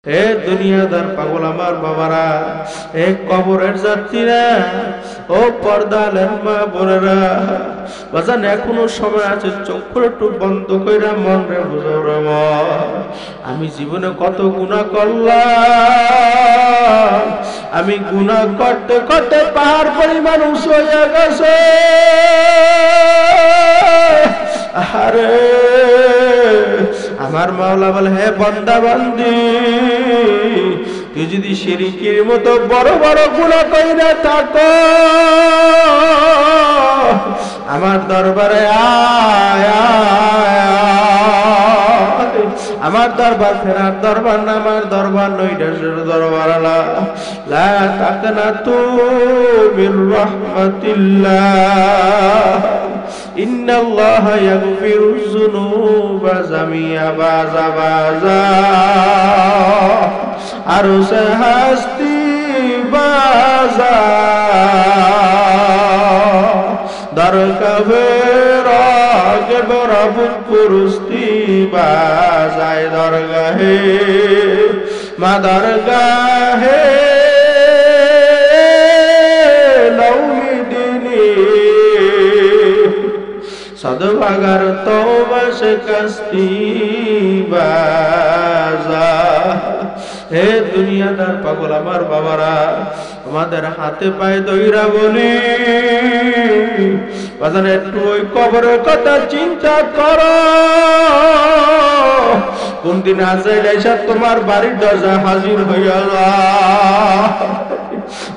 হে দুনিয়াদার পাগল আমার বাবারা, হে কবরের যাত্রীরা, ও পর্দালের মা বোনেরা, বাজান এখনো সময় আছে, চোখ একটু বন্ধ কইরা মন রে বুঝাও রে মন। আমি জীবনে কত গুনাহ করলাম, আমি গুনাহ করতে করতে পাহাড় পরিমাণ উঁচু হয়ে গেছে। আরে আমার মাওলা বলে, হে বান্দা বান্দি, তুই যদি শিরকের মতো বড় বড় গুনাহ কইরা থাকো, আমার দরবারে আয়, আমার দরবার ফেরার দরবার না, আমার দরবার নৈরাশের দরবার। লা তাকনাতু মির রাহমাতিল্লাহ, ইন্নাল্লাহা ইয়াগফিরুয যুনুবা জামিআ বাজা বাজা, আরশে হাস্তি বাজা, দরকাবে রাগে বরাবুল পুরস্তি বাজায়, দরগাহে মা দরগাহে লৌমিদিনী, সদভাগার তওবা শিকস্তি বাজা। হে দুনিয়াদার পাগল আমার বাবারা, তোমাদের হাতে পায়ে দইরা বলি, বাজান একটু ওই কবরের কথা চিন্তা করো। কোন দিন আজরাইল আইসা তোমার বাড়ির দরজা হাজির হইয়া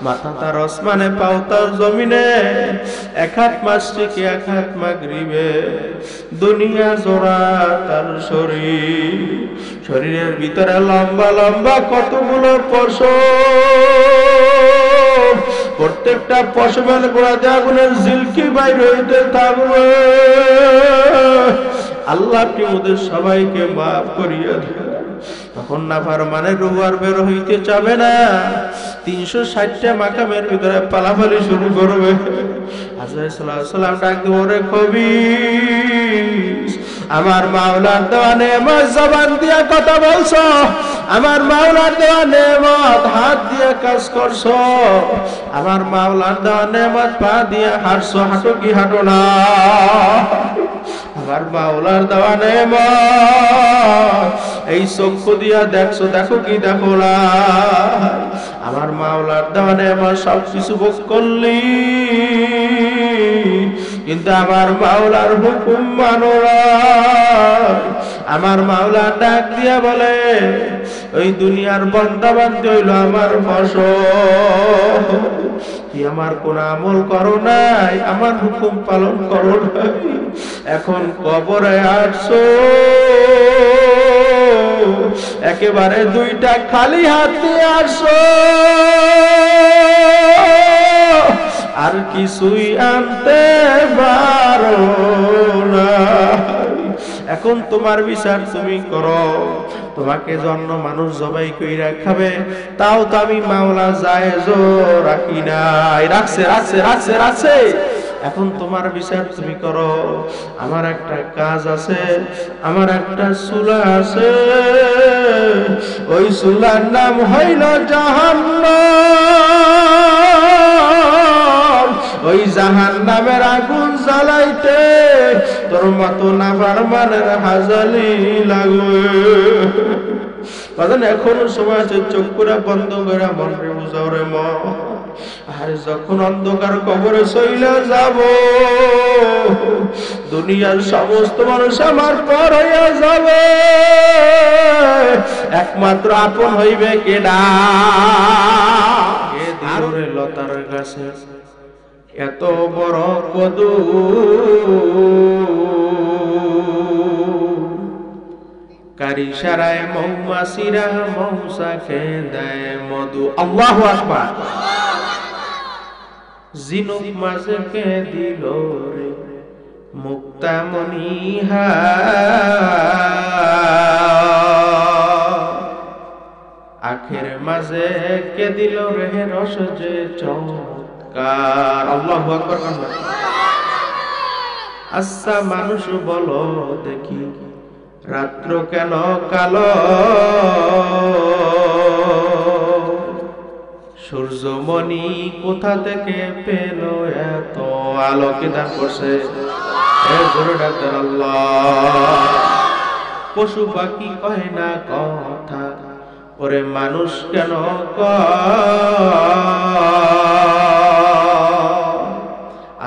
মাথা তার আসমানে, পাও তার জমিনে, এক হাত মাসরিকে এক হাত মাগরিবে, দুনিয়া জোড়া তার শরীর, শরীরের ভিতরে লম্বা লম্বা কতগুলো পশম, প্রত্যেকটা পশমের গোড়াতে আগুনের ঝিলকি বাইর হইতে থাকবে। আল্লাহ আপনি ওদের সবাইকে মাফ করিয়া দেন। তখন নাফরমানের রূহ আর বের হইতে চাবে না, 360টা মাকামের ভিতরে পালাপালি শুরু করবে। আজরাইল সাল্লাল্লাহু আলাইহি সাল্লাম ডাক দিয়ে, ওরে খবিস, আমার মাওলার দেওয়া নেমত জবান দিয়া কথা বলছো, আমার মাওলার দেওয়া নেমত হাত দিয়ে কাজ করছো, আমার মাওলার দেওয়া নেমত পা দিয়ে হাঁটছো, হাঁটো কি হাঁটো না? আমার মাওলার দেওয়া নেমত এই চক্ষু দিয়া দেখছো, দেখো কি দেখো না? আমার মাওলার দেওয়া নেমত সবকিছু ভোগ করলি, কিন্তু আমার মাওলার হুকুম মানো না। আমার মাওলা ডাক দিয়া বলে, ওই দুনিয়ার বান্দা বান্দি হইল আমার ফসল, তুই আমার কোন আমল করো নাই, আমার হুকুম পালন করো নাই, এখন কবরে আসছো, একেবারে দুইটা খালি হাত নিয়ে আসছো, আর কিছুই আনতে পারো না। এখন তোমার বিচার তুমি করো, তোমাকে জন্য মানুষ জবাই কইরা খাবে, তাও তো আমি মাওলা জায়েজ রাখি নাই, রাখছে রাখছে রাখছে রাখছে। এখন তোমার বিচার তুমি করো। আমার একটা কাজ আছে, আমার একটা চুলা আছে, ওই চুলার নাম হইল জাহান্নাম। ওই জাহান্নামের আগুন জ্বালাইতে তোর মতো নাফরমানের হাজালি লাগবে। এখনো সময় আছে, চোখ করে বন্ধ করে মন রে বুঝাও রে মন। আর যখন অন্ধকার কবরে চইলা যাব, দুনিয়ার সমস্ত মানুষ আমার পর হইয়া যাবে, একমাত্র আপন হইবে কেডা? এ দিলরে লতার গাছে এত বড় কদু, কারি সারায় মৌমাছিরা মৌসাকে দেয় মধু। আল্লাহু আকবার। জিনুক মাঝকে দিল রে মুক্তামণিহা, আখের মাঝে কে দিল রে রস যে চমৎকার। আল্লাহু আকবার। আচ্ছা মানুষ বলো দেখি, রাত্র কেন কালো? সূর্যমণি কোথা থেকে পেল এত আলো? কে দান করছে? জোরে ডাক্তার আল্লাহ। পশু পাখি কয় না কথা, ওরে মানুষ কেন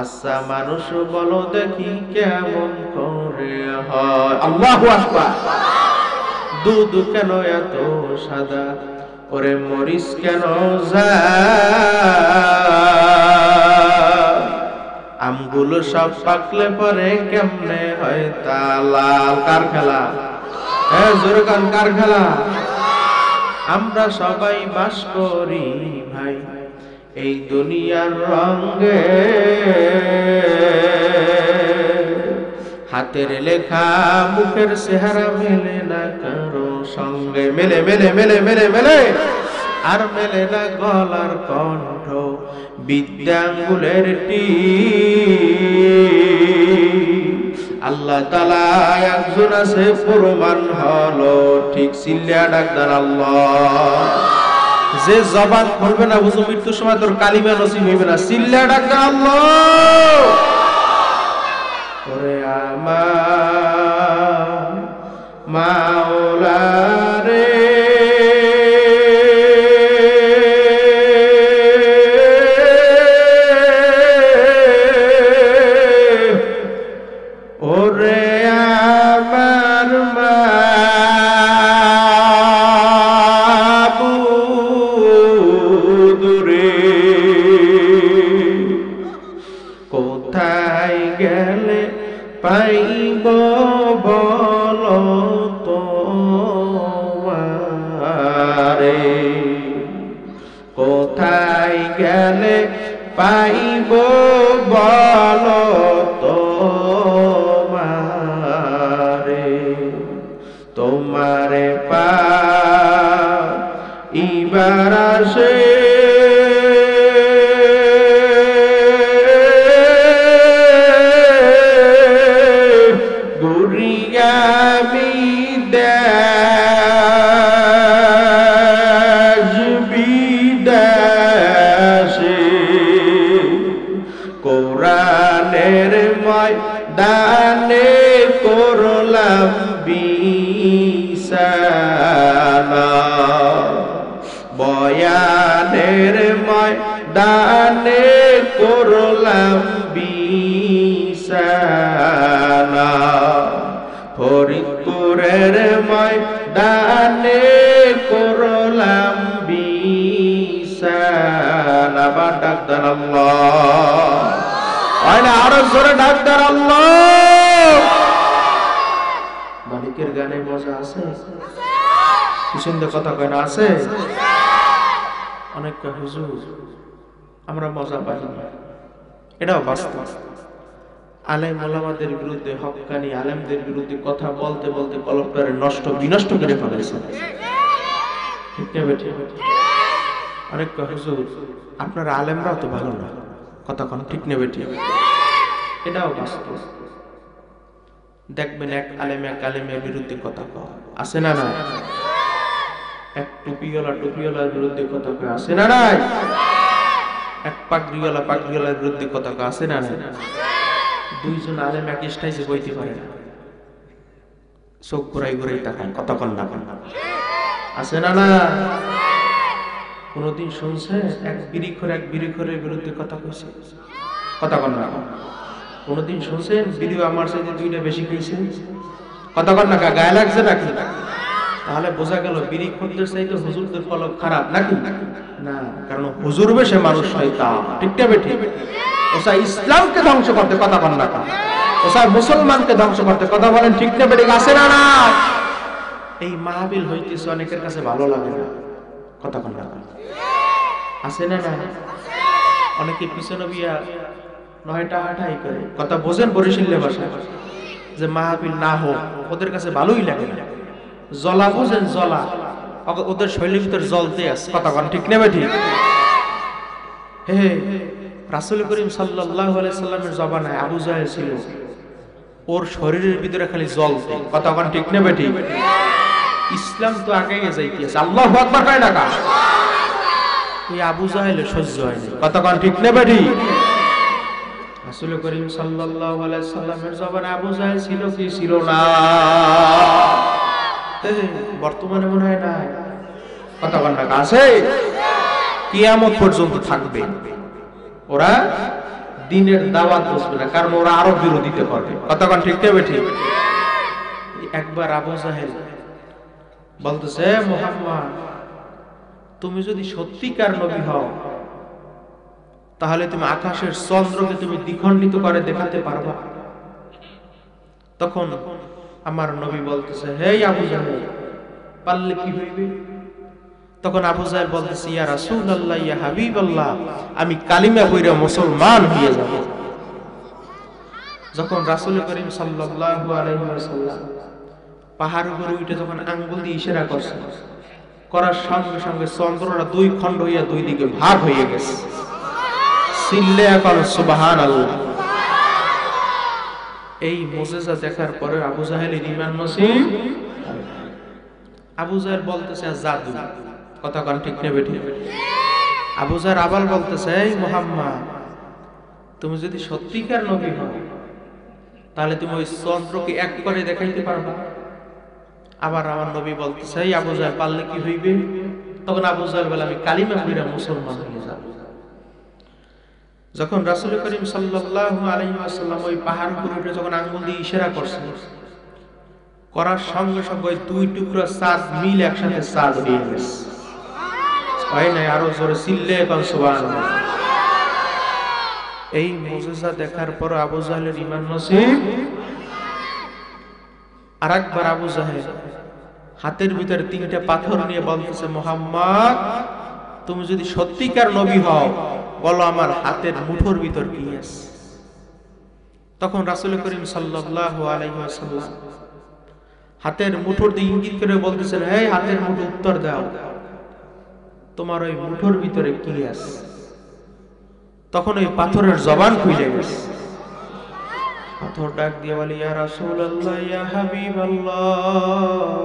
আচ্ছা মানুষ বলো দেখি কেমন করে হয়? আল্লাহু আকবার। দুধ কেন এত সাদা, ওরে মরিচ কেন আমগুলো সব পাকলে পরে কেমনে হয় তা লাল? কার খেলা? জোরে গান, কার খেলা? আমরা সবাই বাস করি ভাই এই দুনিয়ার রঙে, হাতের লেখা মুখের চেহারা মেলে না কারো সঙ্গে। মেলে মেলে মেলে মেলে মেলে আর মেলে না গলার কণ্ঠ, বিদ্যাঙ্গুলের টি। আল্লাহ তাআলা একজন আছে প্রমাণ হলো ঠিক। চিল্লা ডাকদার আল্লাহ। যে জবান খুলবে না বুঝো মৃত্যুর সময় তোর কালিমা নসিব হইবে না। চিল্লা ডাকদার আল্লাহ। ওরে আমার মাওলা রে, ওরে আমার মাবুদ রে, কোথায় গেলে পাইব বলো তোমারে? কোথায় গেলে পাইব বলো তোমারে? তোমারে পাইবার আসে দানে করলাম বিছানা, বয়ানের ময়দানে করলাম বিছানা, ফরিদপুরের ময়দানে করলাম বিছানা। বা ডাক্তার আল্লাহ, আরো জোরে ডাক্তার আল্লাহ। মালিকের গানে মজা আছে? কি সুন্দর কথা কয় না? আছে। অনেক হুজুর আমরা মজা পাই না, এটাও বাস্তব। আলেম ওলামাদের বিরুদ্ধে, হক্কানি আলেমদের বিরুদ্ধে কথা বলতে বলতে কলমটারে নষ্ট বিনষ্ট করে ফেলেছে। ঠিক না বেঠি? অনেক হুজুর আপনারা আলেমরাও তো ভালো না, কথা কোন ঠিক না বেঠি? এটাও বাস্তব। দেখবেন এক আলেমে এক আলেমের বিরুদ্ধে কথা কয়, আছে না না? এক টুপিওয়ালার বিরুদ্ধে কথা কয়, আছে না নাই? এক পাগড়িওয়ালার বিরুদ্ধে কথা কয়, আছে না নাই? দুইজন আলেম এক স্টাইজে বইতে পারে না, চোখ ঘুরাই ঘুরাই তাকায়, কথা কন না, আছে না না? কোনদিন শুনছে এক বিড়িখোরের বিরুদ্ধে কথা কইছে? কথা কন না। কোনদিন শুনছেন বিড়ি আমার সাথে দুইটা বেশি খেয়েছে? কথা কন না, গায়ে লাগছে নাকি? তাহলে বোঝা গেল বিড়িখোরদের চাইতে হুজুরদের ফলক খারাপ নাকি? না, কারণ হুজুর বেশে মানুষ শয়তান। ঠিক না বেঠি? ওসা ইসলামকে ধ্বংস করতে, কথা কন না, ওসা মুসলমানকে ধ্বংস করতে, কথা বলেন ঠিক না বেঠি? আছে না না? এই মাহফিল হইতেছে অনেকের কাছে ভালো লাগে না, কথা কন না, আছে না না? অনেকে পিছনে বিয়া নয়টা হাঁটাই করে, কথা বোঝেন বরিশালের ভাষা, যে মাহফিল না হোক ওদের কাছে ভালোই লাগে না। জলা বোঝেন? জলা, ওদের শরীরের ভিতর জ্বলতে আছে, কথা কন ঠিক না বেঠি? হে রাসূল করিম সাল্লাল্লাহু আলাইহি সাল্লামের জবানায় আবু জাহেল ছিল, ওর শরীরের ভিতরে খালি জ্বলতে, কথা কন ঠিক না বেঠি? ইসলাম তো আগে যাইতেছে, আল্লাহু আকবার কয় না? ওই আবু জাহেলের সহ্য হয়নি। কতক্ষণ ঠিক নেবে ঠিক? রাসূল করিম সাল্লাল্লাহু আলাইহি সাল্লামের জবানে আবু জাহেল ছিল কি ছিল না? বর্তমানে মনে হয় না। কতক্ষণ না আছে? কিয়ামত পর্যন্ত থাকবে। ওরা দ্বীনের দাওয়াত বুঝবে না, কারণ ওরা আরো বিরোধিতা করবে। কতক্ষণ ঠিক নেবে ঠিক? একবার আবু জাহেল বলতেছে, মুহাম্মদ তুমি যদি সত্যিকার নবী হও তাহলে তুমি আকাশের চন্দ্রকে তুমি দ্বিখণ্ডিত করে দেখাতে পারবা? তখন আমার নবী বলতেছে, হে আবু জাহেল পারলে কি হইবে? তখন আবু জাহেল বলতেছে, ইয়া রাসূলুল্লাহ ইয়া হাবিবাল্লাহ আমি কালিমা পড়ে মুসলমান হয়ে যাব। যখন রাসূল করিম সাল্লাল্লাহু আলাইহি ওয়াসাল্লাম পাহাড়ের উপরে উঠে যখন আঙ্গুল দিয়ে ইশারা করছে, করার সঙ্গে সঙ্গে চন্দ্রটা দুই খণ্ড হইয়া দুই দিকে ভাগ হয়ে গেছে। সিল্লে এখন সুবহানাল্লাহ। এই মুজিজা দেখার পরে আবু জাহেলের ঈমান নসিব। আবু জাহেল বলতেছে জাদু। কথা কোন ঠিক নেবে ঠিক? আবু জাহেল আবার বলতেছে, এই মুহাম্মদ তুমি যদি সত্যিকার নবী হও তাহলে তুমি ওই চন্দ্রকে এক করে দেখাইতে পারবা? আবার আমার নবী বলতেছে, এই আবু জাহেল পারলে কি হইবে? তখন আবু জাহেল বলে, আমি কালিমা পড়ে মুসলমান হয়ে যাব। যখন রাসূল করিম সাল্লাল্লাহু আলাইহি ওয়াসাল্লাম ওই পাহাড় উপরে উঠে যখন আঙ্গুল দিয়ে ইশারা করছেন, করার সঙ্গে সঙ্গে ওই দুই টুকরা চাঁদ মিল একসাথে চাঁদ হয়ে গেছে। হয় না? আরো জোরে সিল্লে এখন সুবহানাল্লাহ। এই মুজিজা দেখার পর আবু জাহেলের ঈমান নসিব। আরেকবার আবু জাহেল হাতের ভিতরে তিনটা পাথর নিয়ে বলতেছে, মুহাম্মদ তুমি যদি সত্যিকার নবী হও বলো আমার হাতের মুঠোর ভিতর কি আছে? তখন রাসূল করিম সাল্লাল্লাহু আলাইহি ওয়াসাল্লাম হাতের মুঠোর দিকে ইঙ্গিত করে বলতেছেন, হে হাতের মুঠো উত্তর দাও, তোমার ওই মুঠোর ভিতরে কি আছে? তখন ওই পাথরের জবান খুলে গেছে। পাথর ডাক দিয়ে বলে, ইয়া রাসূলুল্লাহ ইয়া হাবিবাল্লাহ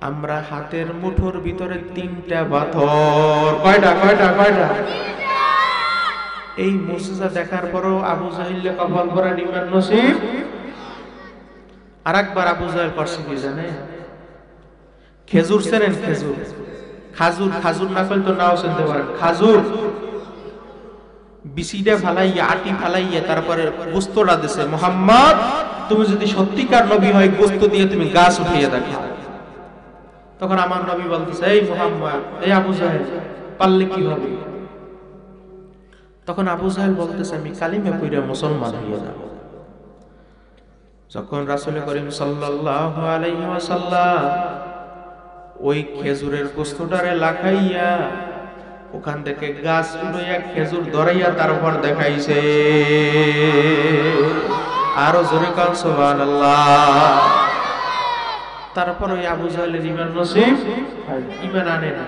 আমরা হাতের মুঠোর ভিতরে তিনটা পাথর। কয়টা কয়টা কয়টা? এই মুজিজা দেখার পরও আবু জাহেল কপাল ভরা ঈমান নসিব। আরেকবার আবু জাহেল করছে কি জানে? খেজুর চেনেন? খেজুর, খাজুর, খাজুর না করলে তো নাও চিনতে পারেন। খাজুর বিচিটা ফালাইয়া আটি ফালাইয়া তারপরে গোস্তটা দিছে, মুহাম্মদ তুমি যদি সত্যিকার নবী হয় গোস্ত দিয়ে তুমি গাছ উঠিয়ে দেখো। তখন আমার নবী বলতেছে, এই মুহাম্মদ এই আবু জাহেল পারলে কি হবে? তখন আবু জাহেল বলতেছে, আমি কালিমা পড়ে মুসলমান হয়ে যাব। যখন রাসূল করিম সাল্লাল্লাহু আলাইহি ওয়াসাল্লাম ওই খেজুরের গোস্তটারে লাগাইয়া ওখান থেকে গাছ উড়াইয়া খেজুর ধরাইয়া তারপর দেখাইছে, আরো জোরে কাল সুবহানাল্লাহ। তারপর ওই আবু জাহেলের ঈমান নসিব, ঈমান আনে না।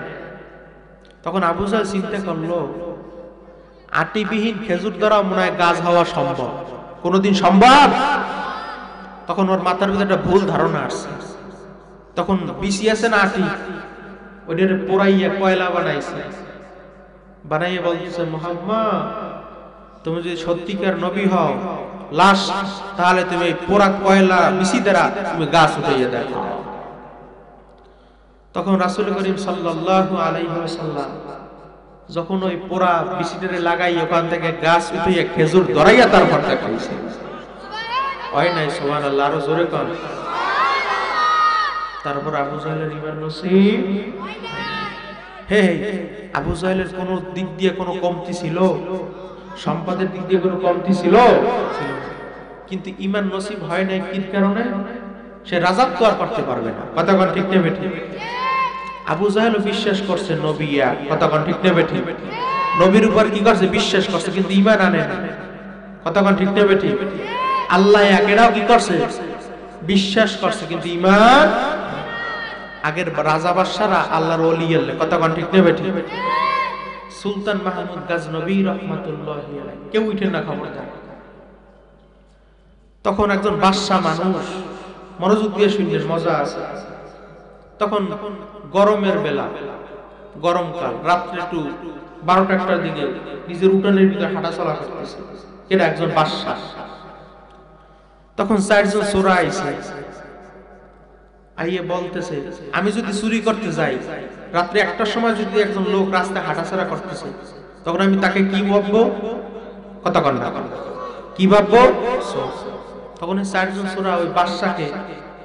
তখন আবু জাহেল চিন্তা করলো, আটিবিহীন খেজুর দ্বারা মনে হয় গাছ হওয়া সম্ভব, কোনোদিন সম্ভব? তখন ওর মাথার ভিতরে একটা ভুল ধারণা আসছে। তখন বিচি আছে না আটি, ওইটারে পোড়াইয়া কয়লা বানাইছে, বানাইয়া বলতেছে, মুহাম্মদ তুমি যদি সত্যিকার নবী হও লাশ তাহলে তুমি পোড়া কয়লা বিচি দ্বারা তুমি গাছ উঠাইয়া দেখো। তখন রাসূল করিম সাল্লাল্লাহু আলাইহি ওয়াসাল্লাম যখন ওই পোড়া বিচিটারে লাগাই ওখান থেকে গাছ উঠাইয়া খেজুর ধরাইয়া তারপর দেখাইছে। হয় নাই? সুবহানাল্লাহ, আরো জোরে কর। তারপর আবু জাহেলের ঈমান নসিব। হে আবু জাহেলের কোন দিক দিয়ে কোনো কমতি ছিল? সম্পদের দিক দিয়ে কোনো কমতি ছিল? কিন্তু ঈমান নসিব হয় নাই কি কারণে? সে রাজত্ব আর করতে পারবে না। কথা কোন ঠিক নেবে ঠিক? আবু জাহেল বিশ্বাস করছে নবিয়া। কথা কোন ঠিক নেবে ঠিক? নবীর উপর কি করছে? বিশ্বাস করছে, কিন্তু ঈমান আনে না। কথা কোন ঠিক নেবে ঠিক? আল্লাহ একেরাও কি করছে? বিশ্বাস করছে, কিন্তু ঈমান। আগের রাজা বাদশারা আল্লাহর ওলি আল্লাহ। কথা কোন ঠিক নেবে ঠিক? সুলতান মাহমুদ গজনবী রাহমাতুল্লাহি আলাইহি কেউ উঠে না ক্ষমতা। তখন একজন বাদশা মানুষ, মনোযোগ দিয়ে শুনলেন, মজা আছে। তখন গরমের বেলা গরমকাল, রাত্রে একটু 12টার দিকে নিজের উঠানের ভিতরে হাঁটা চলা করতেছে, এটা একজন বাদশা। তখন 4জন চোরা আইছে, আইয়ে বলতেছে আমি যদি চুরি করতে যাই, রাত্রে 1টার সময় যদি একজন লোক রাস্তায় হাঁটাচলা করতেছে, তখন আমি তাকে কি ভাববো? কথা কন না, কি ভাববো? তখন 4জন চোরা ওই বাদশাকে,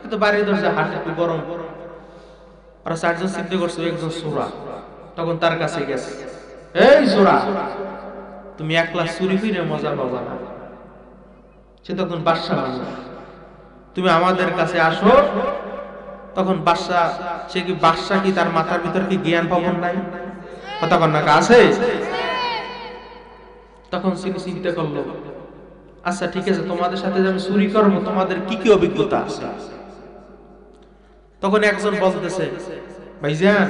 কিন্তু বাড়ির দরজা হাঁটে একটু গরম, ওরা 4জন চিন্তা করছে একজন চোরা। তখন তার কাছে গেছে, এই চোরা, তুমি একলা চুরি করে মজা পাবা না। সে তখন বাদশা মানুষ, তুমি আমাদের কাছে আসো। তখন বাদশা, সে কি বাদশা কি তার মাথার ভিতর কি জ্ঞান পাবন নাই? কথা কন না, আছে? তখন সে চিন্তা করলো, আচ্ছা ঠিক আছে, তোমাদের সাথে যে আমি চুরি করবো, তোমাদের কি কি অভিজ্ঞতা আছে? তখন একজন বলতেছে, ভাইজান,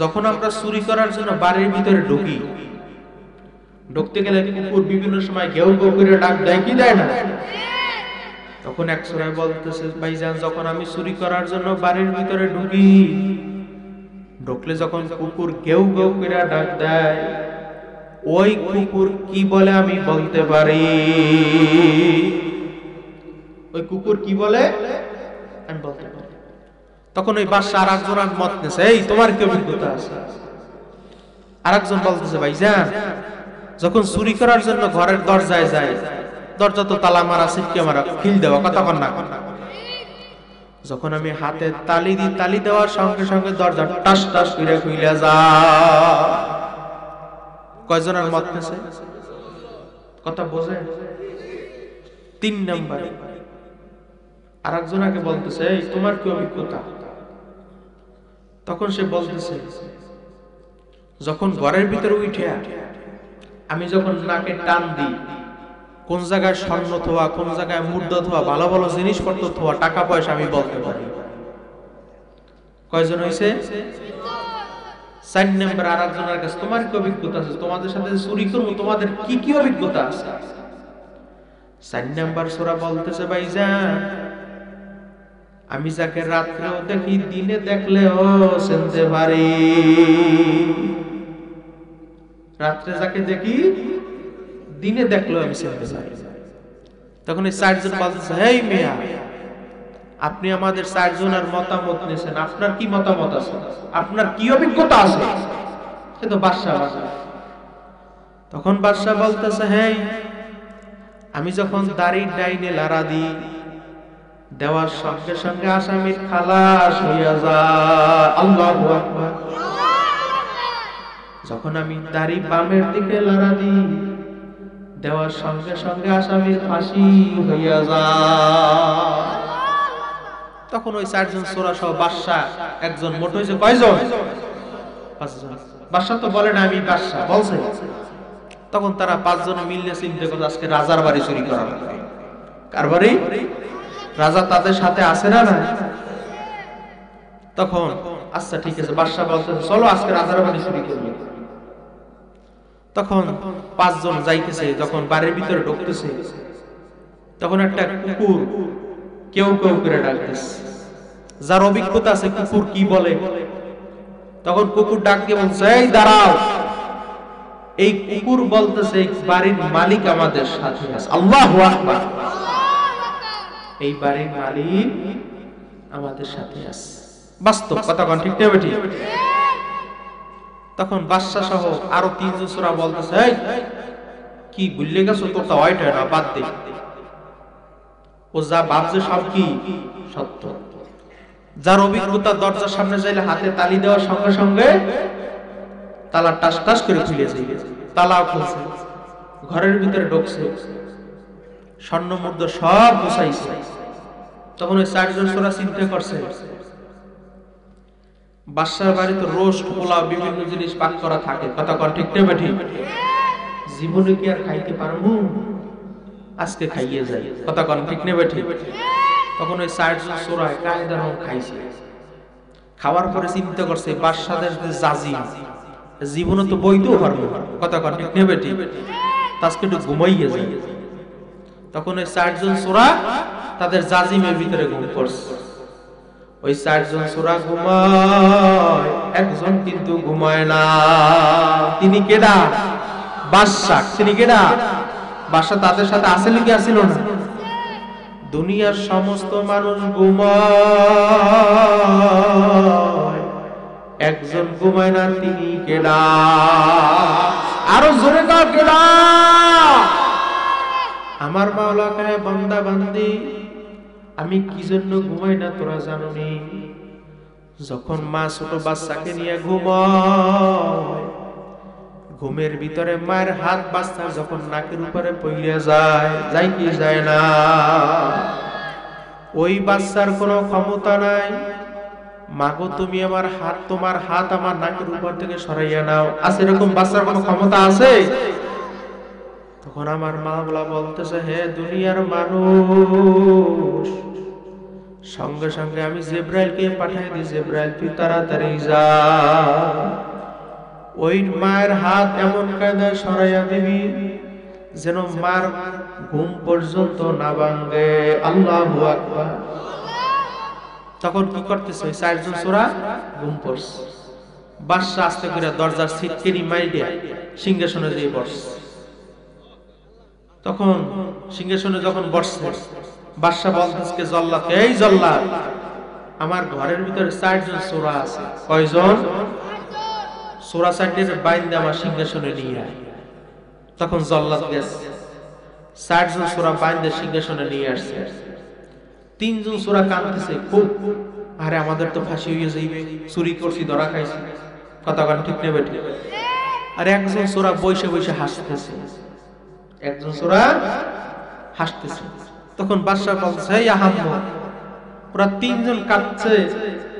যখন আমরা চুরি করার জন্য বাড়ির ভিতরে ঢুকি, ঢুকতে গেলে কুকুর বিভিন্ন সময় ঘেউ ঘেউ করে ডাক দেয় কি দেয় না? তখন এক চোরাই বলতেছে, ভাইজান, যখন আমি চুরি করার জন্য বাড়ির ভিতরে ঢুকি, ঢুকলে যখন কুকুর ঘেউ ঘেউ করে ডাক দেয়, ওই কুকুর কি বলে আমি বলতে পারি। ওই কুকুর কি বলে আমি বলতে পারি। তখন ওই বাদশা আরেকজন মত নেছে, এই তোমার কি অভিজ্ঞতা আছে? আরেকজন বলতেছে, ভাইজান, যখন চুরি করার জন্য ঘরের দরজায় যায়, দরজা তো তালা মারা, সিটকে মারা, খিল দেওয়া, কথা কন না, যখন আমি হাতে তালি দিই, তালি দেওয়ার সঙ্গে সঙ্গে দরজা টাস টাস করে খুলে যায়। কয়জনের মত নেছে? কথা বোঝে? 3 নম্বরে আরেকজন আগে বলতেছে, এই তোমার কি অভিজ্ঞতা? তখন সে বলতেছে, যখন ঘরের ভিতরে উঠে আমি যখন নাকে টান দিই, কোন জায়গায় স্বর্ণ থোয়া, কোন জায়গায় মুদ্রা থোয়া, ভালো ভালো জিনিসপত্র থোয়া, টাকা পয়সা আমি বলতে পারি। কয়জন হইছে? 4 নম্বর আরেকজনের কাছে, তোমার কি অভিজ্ঞতা আছে? তোমাদের সাথে চুরি করবো, তোমাদের কি কি অভিজ্ঞতা আছে? 4 নম্বর সূরা বলতেছে, ভাইজান, আমি যাকে রাত্রেও দেখি, দিনে দেখলেও চিনতে পারি। রাত্রে যাকে দেখি, দিনে দেখলেও আমি চিনতে পারি। তখন এই 4জন বলতেছে, হেই মিয়া, আপনি আমাদের 4 জনের মতামত নিয়েছেন, আপনার কি মতামত আছে? আপনার কি অভিজ্ঞতা আছে? সে তো বাদশা। তখন বাদশা বলতেছে, হেই, আমি যখন দাড়ির ডাইনে লাড়া দিই, দেওয়ার সঙ্গে সঙ্গে আসামির খালাস হইয়া যায়। আল্লাহু আকবার। যখন আমি দাড়ি বামের দিকে লাড়া দিই, দেওয়ার সঙ্গে সঙ্গে আসামির ফাঁসি হইয়া যায়। তখন ওই 4জন চোরা সহ বাদশা একজন মোট হয়েছে কয়জন? 5 জন। বাদশা তো বলে না আমি বাদশা, বলছে। তখন তারা 5 জন মিললে চিন্তা করে, আজকে রাজার বাড়ি চুরি করা লাগবে। কার বাড়ি? রাজা তাদের সাথে আছে না না? তখন আচ্ছা ঠিক আছে, বাদশা বলছে, চলো আজকে রাজার বাড়ি চুরি করব। তখন 5 জন যাইতেছে, যখন বাড়ির ভিতরে ঢুকতেছে, তখন একটা কুকুর কেউ কেউ করে ডাকতেছে। যার অভিজ্ঞতা আছে কুকুর কি বলে, তখন কুকুর ডাক দিয়ে বলছে, এই দাঁড়াও। এই কুকুর বলতেছে, এই বাড়ির মালিক আমাদের সাথে আছে। আল্লাহু আকবার। এই বাড়ির মালিক আমাদের সাথে আছে। বাস্তব কথা কোন, ঠিক না বেঠিক? তখন বাদশা সহ আরো 3 জন সূরা বলতেছে, এই কি ভুলে গেছো? তোর তো ওইটা না, বাদ দে। ও যা ভাবছে সব কি সত্য। যার অভিজ্ঞতা, দরজার সামনে যাইলে হাতে তালি দেওয়ার সঙ্গে সঙ্গে তালা টাস টাস করে খুলে যায়। তালাও খুলছে, ঘরের ভিতরে ঢুকছে, স্বর্ণ মুদ্রা সব গুছাইছে। তখন ওই 4 জন সূরা চিন্তা করছে, বাদশার বাড়িতে রোস্ট, পোলাও, বিভিন্ন জিনিস পাক করা থাকে, কথা কন, ঠিক না বেঠিক? জীবনে কি আর খাইতে পারবো? আজকে খাইয়ে যাই, কথা কন, ঠিক না বেঠিক? তখন ওই 4 জন সূরা কায়দা রকম খাইছে। খাওয়ার পরে চিন্তা করছে, বাদশাদের যে জাজিম, জীবনে তো বইতেও পারবো, কথা কন, ঠিক না বেঠিক? আজকে একটু ঘুমাইয়ে যাই। তখন ওই 4 জন সূরা তাদের জাজিমের ভিতরে ঘুম করছে। ওই 4 জন সূরা ঘুমায়, একজন কিন্তু ঘুমায় না। তিনি কেডা? বাদশা। তিনি কেডা? বাদশা। তাদের সাথে আসলে কি আসিল না? দুনিয়ার সমস্ত মানুষ ঘুমায়, একজন ঘুমায় না। তিনি কেডা? আরো জোরে দাও, কেডা? আমার মাওলা কহে, বান্দা বান্দি, আমি কি জন্য ঘুমাই না তোরা জানো নি? যখন মা ছোট বাচ্চাকে নিয়ে ঘুমায়, ঘুমের ভিতরে মায়ের হাত বাচ্চার যখন নাকের উপরে পড়ে যায়, যায় কি যায় না? ওই বাচ্চার কোনো ক্ষমতা নাই, মাগো তুমি আমার হাত, তোমার হাত আমার নাকের উপর থেকে সরাইয়া নাও। আছে এরকম বাচ্চার কোনো ক্ষমতা আছে? তখন আমার মাওলা বলতেছে, হে দুনিয়ার মানুষ, সঙ্গে সঙ্গে আমি জিবরাইলকে পাঠিয়ে দিই, জিবরাইল তুই তাড়াতাড়ি যা, ওই মায়ের হাত এমন কায়দায় সরাইয়া দিবি যেন মার ঘুম পর্যন্ত না ভাঙে। আল্লাহু আকবার। তখন কি করতেছে? 4 জন সূরা ঘুম পড়ছে। বাদশা আস্তে করে দরজার ছিটকিনি মাইরা সিংহাসনে যেয়ে বসছে। তখন সিংহাসনে যখন বসছে, বাদশা বলতেছে জল্লাদ, এই জল্লাদ, আমার ঘরের ভিতরে 4 জন সূরা আছে। কয়জন? সূরা 4টির বাইন্দা আমার সিংহাসনে নিয়ে আয়। তখন জল্লাদ গেছে, 4 জন সূরা বাইন্দা সিংহাসনে নিয়ে আসছে। 3 জন সূরা কাঁদতেছে খুব, আরে আমাদের তো ফাঁসি হয়ে যাইবে, চুরি করছি, ধরা খাইছি। কথা কান ঠিক নেবে ঠিক। আর একজন সূরা বসে বসে হাসতেছে, একজন সূরা হাসতেছে। তখন বাদশা বলছে, এই আহাম্মদ, ওরা 3 জন কাঁদছে,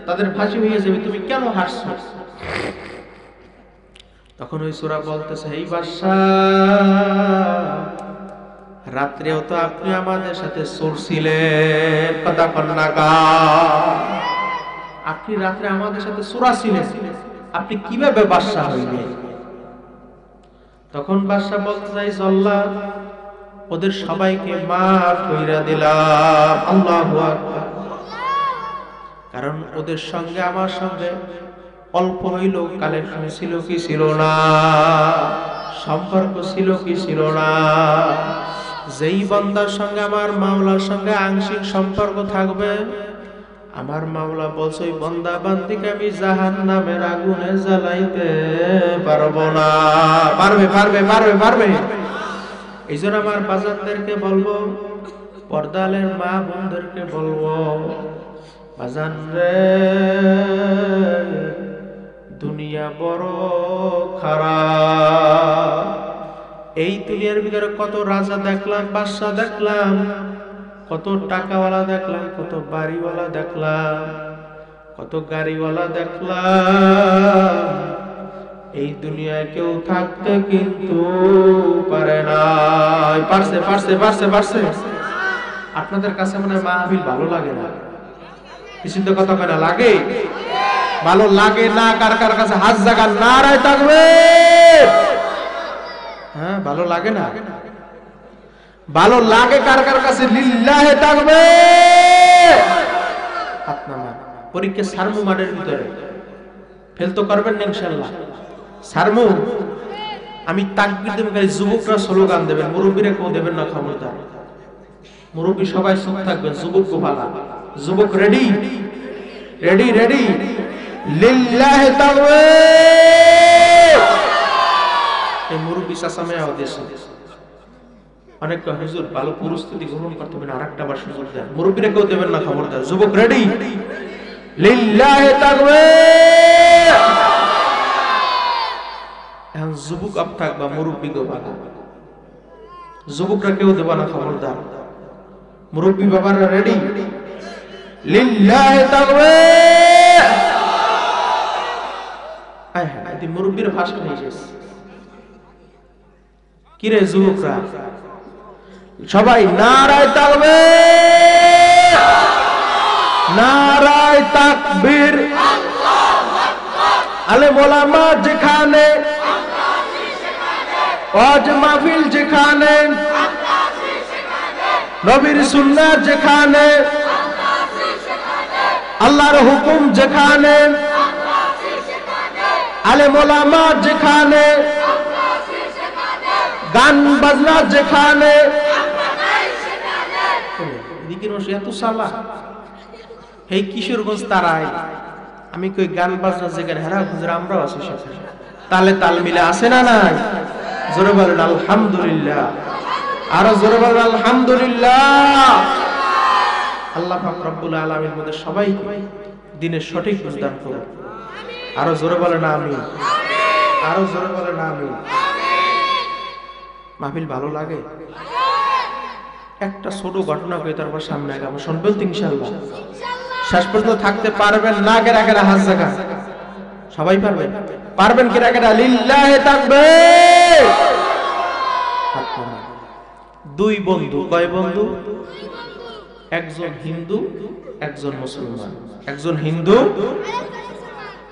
তাদের ফাঁসি হয়ে যাবে, তুমি কেন হাসছো? তখন ওই সূরা বলতেছে, এই বাদশা, রাত্রেও তো আপনি আমাদের সাথে চলছিলেন। কথা কন্যা গা, আপনি রাত্রে আমাদের সাথে সূরা ছিলেন, আপনি কিভাবে বাদশা হইলেন? তখন বাদশা বলতে চাই, জল্লাদ, ওদের সবাইকে মাফ কইরা দিলাম। আল্লাহু আকবার। কারণ ওদের সঙ্গে আমার সঙ্গে অল্প হইল কালেকশন ছিল কি ছিল না, সম্পর্ক ছিল কি ছিল না। যেই বান্দার সঙ্গে আমার মাওলার সঙ্গে আংশিক সম্পর্ক থাকবে, আমার মাওলা বলছে ওই বান্দা বান্দিকে আমি জাহান্নামের আগুনে জ্বালাইতে পারবো না। পারবে পারবে পারবে পারবে। এই জন্য আমার বাজানদেরকে বলবো, পর্দালের মা বোনদেরকে বলবো, বাজান রে, দুনিয়া বড় খারাপ। এই দুনিয়ার ভিতরে কত রাজা দেখলাম, বাদশা দেখলাম, কত টাকাওয়ালা দেখলাম, কত বাড়িওয়ালা দেখলাম, কত গাড়িওয়ালা দেখলাম। এই দুনিয়ায় কেউ থাকতে কিন্তু পারে না। পারছে পারছে পারছে পারছে। আপনাদের কাছে মনে হয় মাহফিল ভালো লাগে না? কিছু তো কথা কেনা লাগে, ভালো লাগে না? কার কার কাছে হাত জাগান, নারায় থাকবে। হ্যাঁ, ভালো লাগে না? ভালো লাগে কার কার কাছে? লিল্লাহে থাকবে। হাত নামান। পরীক্ষা সারমু মাঠের ভিতরে, ফেল তো করবেন না ইনশাআল্লাহ। সারমু, আমি তাকবীর দেব, যুবকরা স্লোগান দেবেন, মুরব্বীরা কেউ দেবেন না খবরদার। মুরব্বী সবাই চুপ থাকবেন, যুবক গোপালা। যুবক রেডি রেডি রেডি, লিল্লাহে তাকবীর। এই মুরব্বী সাসামে আদেশ অনেক হুজুর ভালো পরিস্থিতি গ্রহণ করতে হবে, আরেকটা বার সুযোগ দেন। মুরব্বীরা কেউ দেবেন না খবরদার। যুবক রেডি, লিল্লাহে তাকবীর। এখন যুবক আপ থাকবা, মুরব্বী গোপালা। যুবকরা কেউ দেবা না খবরদার। মুরব্বী বাবারা রেডি, লিল্লাহি তাকবীর। আয় হায়, এই মুরব্বীর ভাষণ হয়ে গেছে। কি রে যুবকরা, সবাই নারায়ে তাকবীর, নারায়ে তাকবীর। আল্লাহু আকবার। আলেম ওলামা যেখানে, ওয়াজ মাহফিল যেখানে, নবীর সুন্নাত যেখানে, আল্লাহর হুকুম যেখানে, আলেম ওলামা যেখানে, গান বাজনা যেখানে, এদিকের মানুষ এত সালা। এই কিশোরগঞ্জ তারাই আমি কই গান বাজনা যেখানে, হ্যাঁ হুজুর আমরাও আছি সেখানে। তালে তাল মিলে আছে না নাই? জোরে বলেন আলহামদুলিল্লাহ, আরো জোরে বলেন আলহামদুলিল্লাহ। আল্লাহ পাক রব্বুল আলামিন আমাদের সবাইকে দ্বীনের সঠিক বুঝ দান করুন। আরো জোরে বলেন আমিন, আরো জোরে বলেন আমিন। মাহফিল ভালো লাগে? একটা ছোট ঘটনা কই তারপর সামনে আগাবো, শুনবেন তো ইনশাআল্লাহ? শেষ পর্যন্ত থাকতে পারবেন না? গেরা গেরা হাত জায়গা সবাই পারবেন? পারবেন গেরা গেরা লিল্লাহি তাকবীর। দুই বন্ধু, কয় বন্ধু? একজন হিন্দু একজন মুসলমান। একজন হিন্দু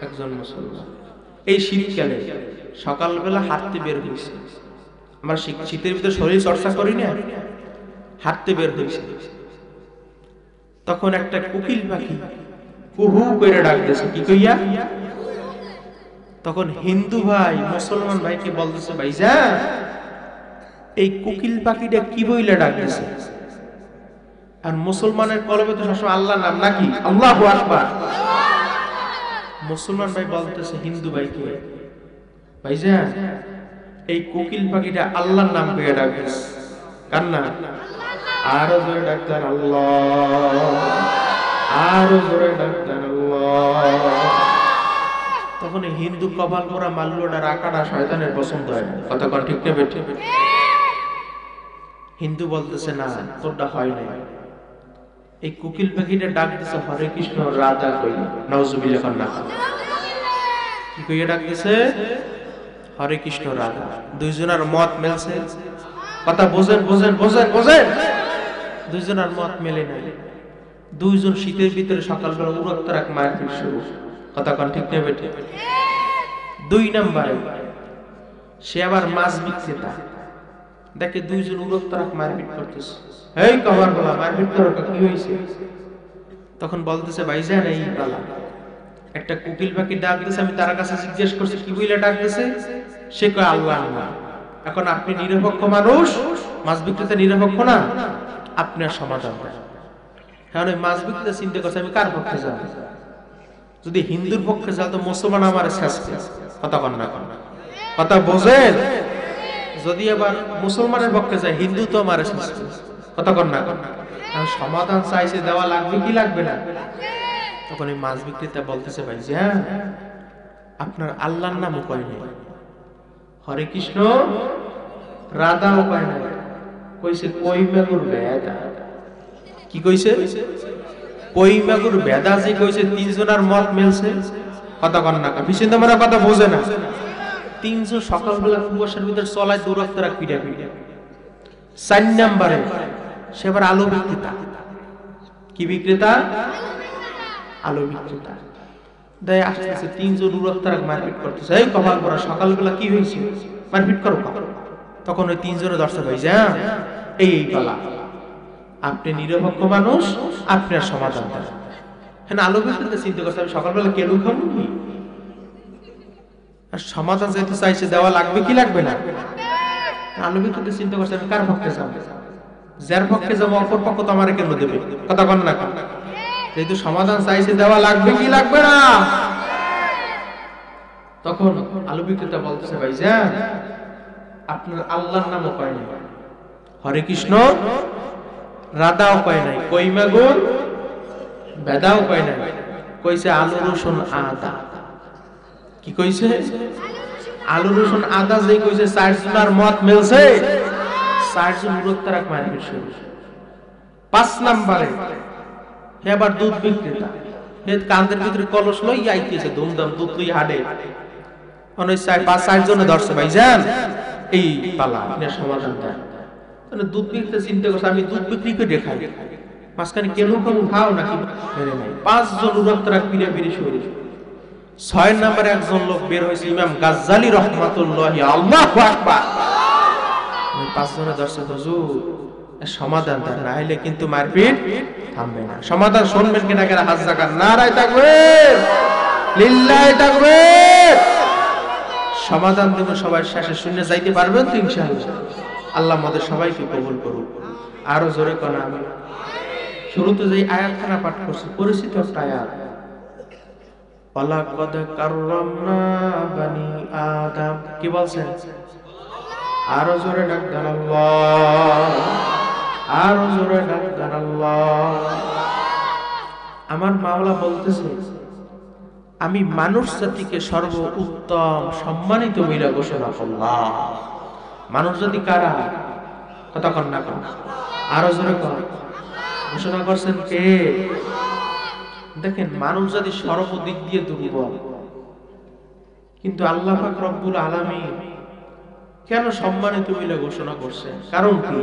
একজন মুসলমান। এই শীতকালে সকালবেলা হাঁটতে বের হয়েছে। আমরা শীতের ভিতরে শরীর চর্চা করি না, হাঁটতে বের হয়েছে। তখন একটা কোকিল পাখি কুহু করে ডাকতেছে, কি কইয়া? তখন হিন্দু ভাই মুসলমান ভাইকে বলতেছে, ভাইজান এই কোকিল পাখিটা কি বইলা ডাকতেছে? আর মুসলমানের কলবে তো সবসময় আল্লাহর নাম নাকি? আল্লাহু আকবার। মুসলমান ভাই বলতেছে হিন্দু ভাইকে, ভাইজান এই কোকিল পাখিটা আল্লাহর নাম কইয়া ডাকতেছে। কার নাম? আরো জোরে ডাকতেন আল্লাহ, আরো জোরে ডাকতেন আল্লাহ। তখন হিন্দু কপাল পোড়া মাল্লুটা রাখাটা শয়তানের পছন্দ হয় না। কথা কোন ঠিক না বেঠিক? হিন্দু বলতেছে না, তোরটা হয় না। এই কোকিল পাখিটা ডাক দিছে হরে কৃষ্ণ রাধা কইয়া, নাউজুবিল্লাহ। না কি কইয়া ডাক দিছে? হরে কৃষ্ণ রাধা। দুইজনের মত মেলছে। কথা বোঝেন বোঝেন বোঝেন বোঝেন। দুইজনের মত মেলে নাই। দুইজন শীতের ভিতরে সকালবেলা উড়ত্তরাক মারপিট শুরু। কথা কোন ঠিক না বেঠিক? দুই নম্বরে সে আবার মাছ বিক্রেতা, দেখে দুইজন উড়ত্তরাক মারপিট করতেছে। এই কবার বলা মারপিট করো, কি হয়েছে? তখন বলতেছে, ভাইজান এই পালা একটা কোকিল পাখি ডাক দিছে, আমি তার কাছে জিজ্ঞেস করছি কি বইলা ডাক দিছে? সে কয় আল্লাহর নাম। এখন আপনি নিরপেক্ষ মানুষ, মাছ বিক্রেতা নিরপেক্ষ না, আপনার সমাধান দেন। কারণ ওই মাছ বিক্রেতা চিন্তা করছে আমি কার পক্ষে যাব? যদি হিন্দুর পক্ষে যাও তো মুসলমান আমার শেষ। কথা কন না, কথা বোঝেন? যদি আবার মুসলমানের পক্ষে যায় হিন্দু তো আমার শেষ। কথা কন না, সমাধান চাইছে, দেওয়া লাগবে কি লাগবে না? তখন এই মাছ বিক্রেতা বলতেছে, ভাই যে আপনার আল্লাহর নামও কয় নাই, হরে কৃষ্ণ রাধাও কয় নাই, কইছে কই মাগুর বেদা। কি কইছে? কই মাগুর বেদা যে কইছে। তিনজনের মত মিলছে। কথা কন না, বিচিন্তা মারা কথা বোঝে না। তিনজন সকালবেলা কুয়াশার ভিতরে চলায় দূরত্ব রাখ পিঠা পিঠা। ৪ নম্বরে সে আবার আলু বিক্রেতা। কি বিক্রেতা? আলু বিক্রেতা। দেয় আসতেছে, তিনজন দূরত্ব রাখ মারপিট করতেছে। এই কপাল পরা সকালবেলা কি হয়েছে? মারপিট করো। তখন ওই তিনজনে দর্শক হয়ে যায়, এই পালা আপনি নিরপেক্ষ মানুষ, আপনার সমাধান দেন। হ্যাঁ, আলু বিক্রেতা চিন্তা করছে আমি সকালবেলা কেলু খাবো কি? আর সমাধান যেহেতু চাইছে দেওয়া লাগবে কি লাগবে না? আলু বিক্রেতা চিন্তা করছে আমি কার পক্ষে যাবো? যার পক্ষে যাবো অপর পক্ষ তো আমার কেন দেবে? কথা কন না, যেহেতু সমাধান চাইছে দেওয়া লাগবে কি লাগবে না? তখন আলু বিক্রেতা বলতেছে, ভাই যান আপনার আল্লাহর নামও কয় নাই, হরে কৃষ্ণ রাধাও কয় নাই, কই মাগুর বেদাও কয় নাই, কইছে আলু রসুন আদা। কি কইছে? আলু রসুন আদা যে কইছে। ৪ জনের মত মিলছে। ৪ জন উড়ত্তরাক মারপিট শুরু। ৫ নম্বরে হে আবার দুধ বিক্রেতা। হে কান্দের ভিতরে কলস লই আইতেছে, ধুমধাম দুধ লই হাডে। অনেক ৫-৬ জনে ধরছে, ভাই যান এই পালা আপনার সমাধান দেন। মানে দুধ বিক্রেতা চিন্তা করছে আমি দুধ বিক্রি করে দেখাই, মাঝখানে কেন কেমন খাও নাকি? ৫ জন উড়ত্তরাক পিড়ে পিড়ে শুরু। ৬ নম্বরে একজন লোক বের হয়েছে, ইমাম গাজ্জালি রহমাতুল্লাহি, আল্লাহু আকবার। ৫ জনে দর্শক হুজুর সমাধান দেন, না হলে কিন্তু মারপিট থামবে না। সমাধান শুনবেন কিনা কেন? হাত জাগান, নারায়ে তাকবীর, লিল্লাহি তাকবীর। সমাধান দেব সবাই, শেষে শুনে যাইতে পারবেন তো ইনশাআল্লাহ। আল্লাহ আমাদের সবাইকে কবুল করুক। আরো জোরে কোন আমিন। শুরুতে যে আয়াতখানা পাঠ করছি, পরিচিত একটা আয়াত, ওয়ালাকাদ কাররামনা বানি আদম। কি বলছেন? আরো জোরে ডাক দেন আল্লাহ, আরো জোরে ডাক দেন আল্লাহ। আমার মাওলা বলতেছে, আমি মানুষ জাতিকে সর্ব উত্তম সম্মানিত বলে ঘোষণা করলাম। মানুষ জাতি কারা? কথা কন না কন, আরো জোরে কন। ঘোষণা করছেন কে? দেখেন, মানুষ জাতি সর্বদিক দিয়ে দুর্বল, কিন্তু আল্লাহ পাক রব্বুল আলামিন কেন সম্মানিত বলে ঘোষণা করছেন? কারণ কি?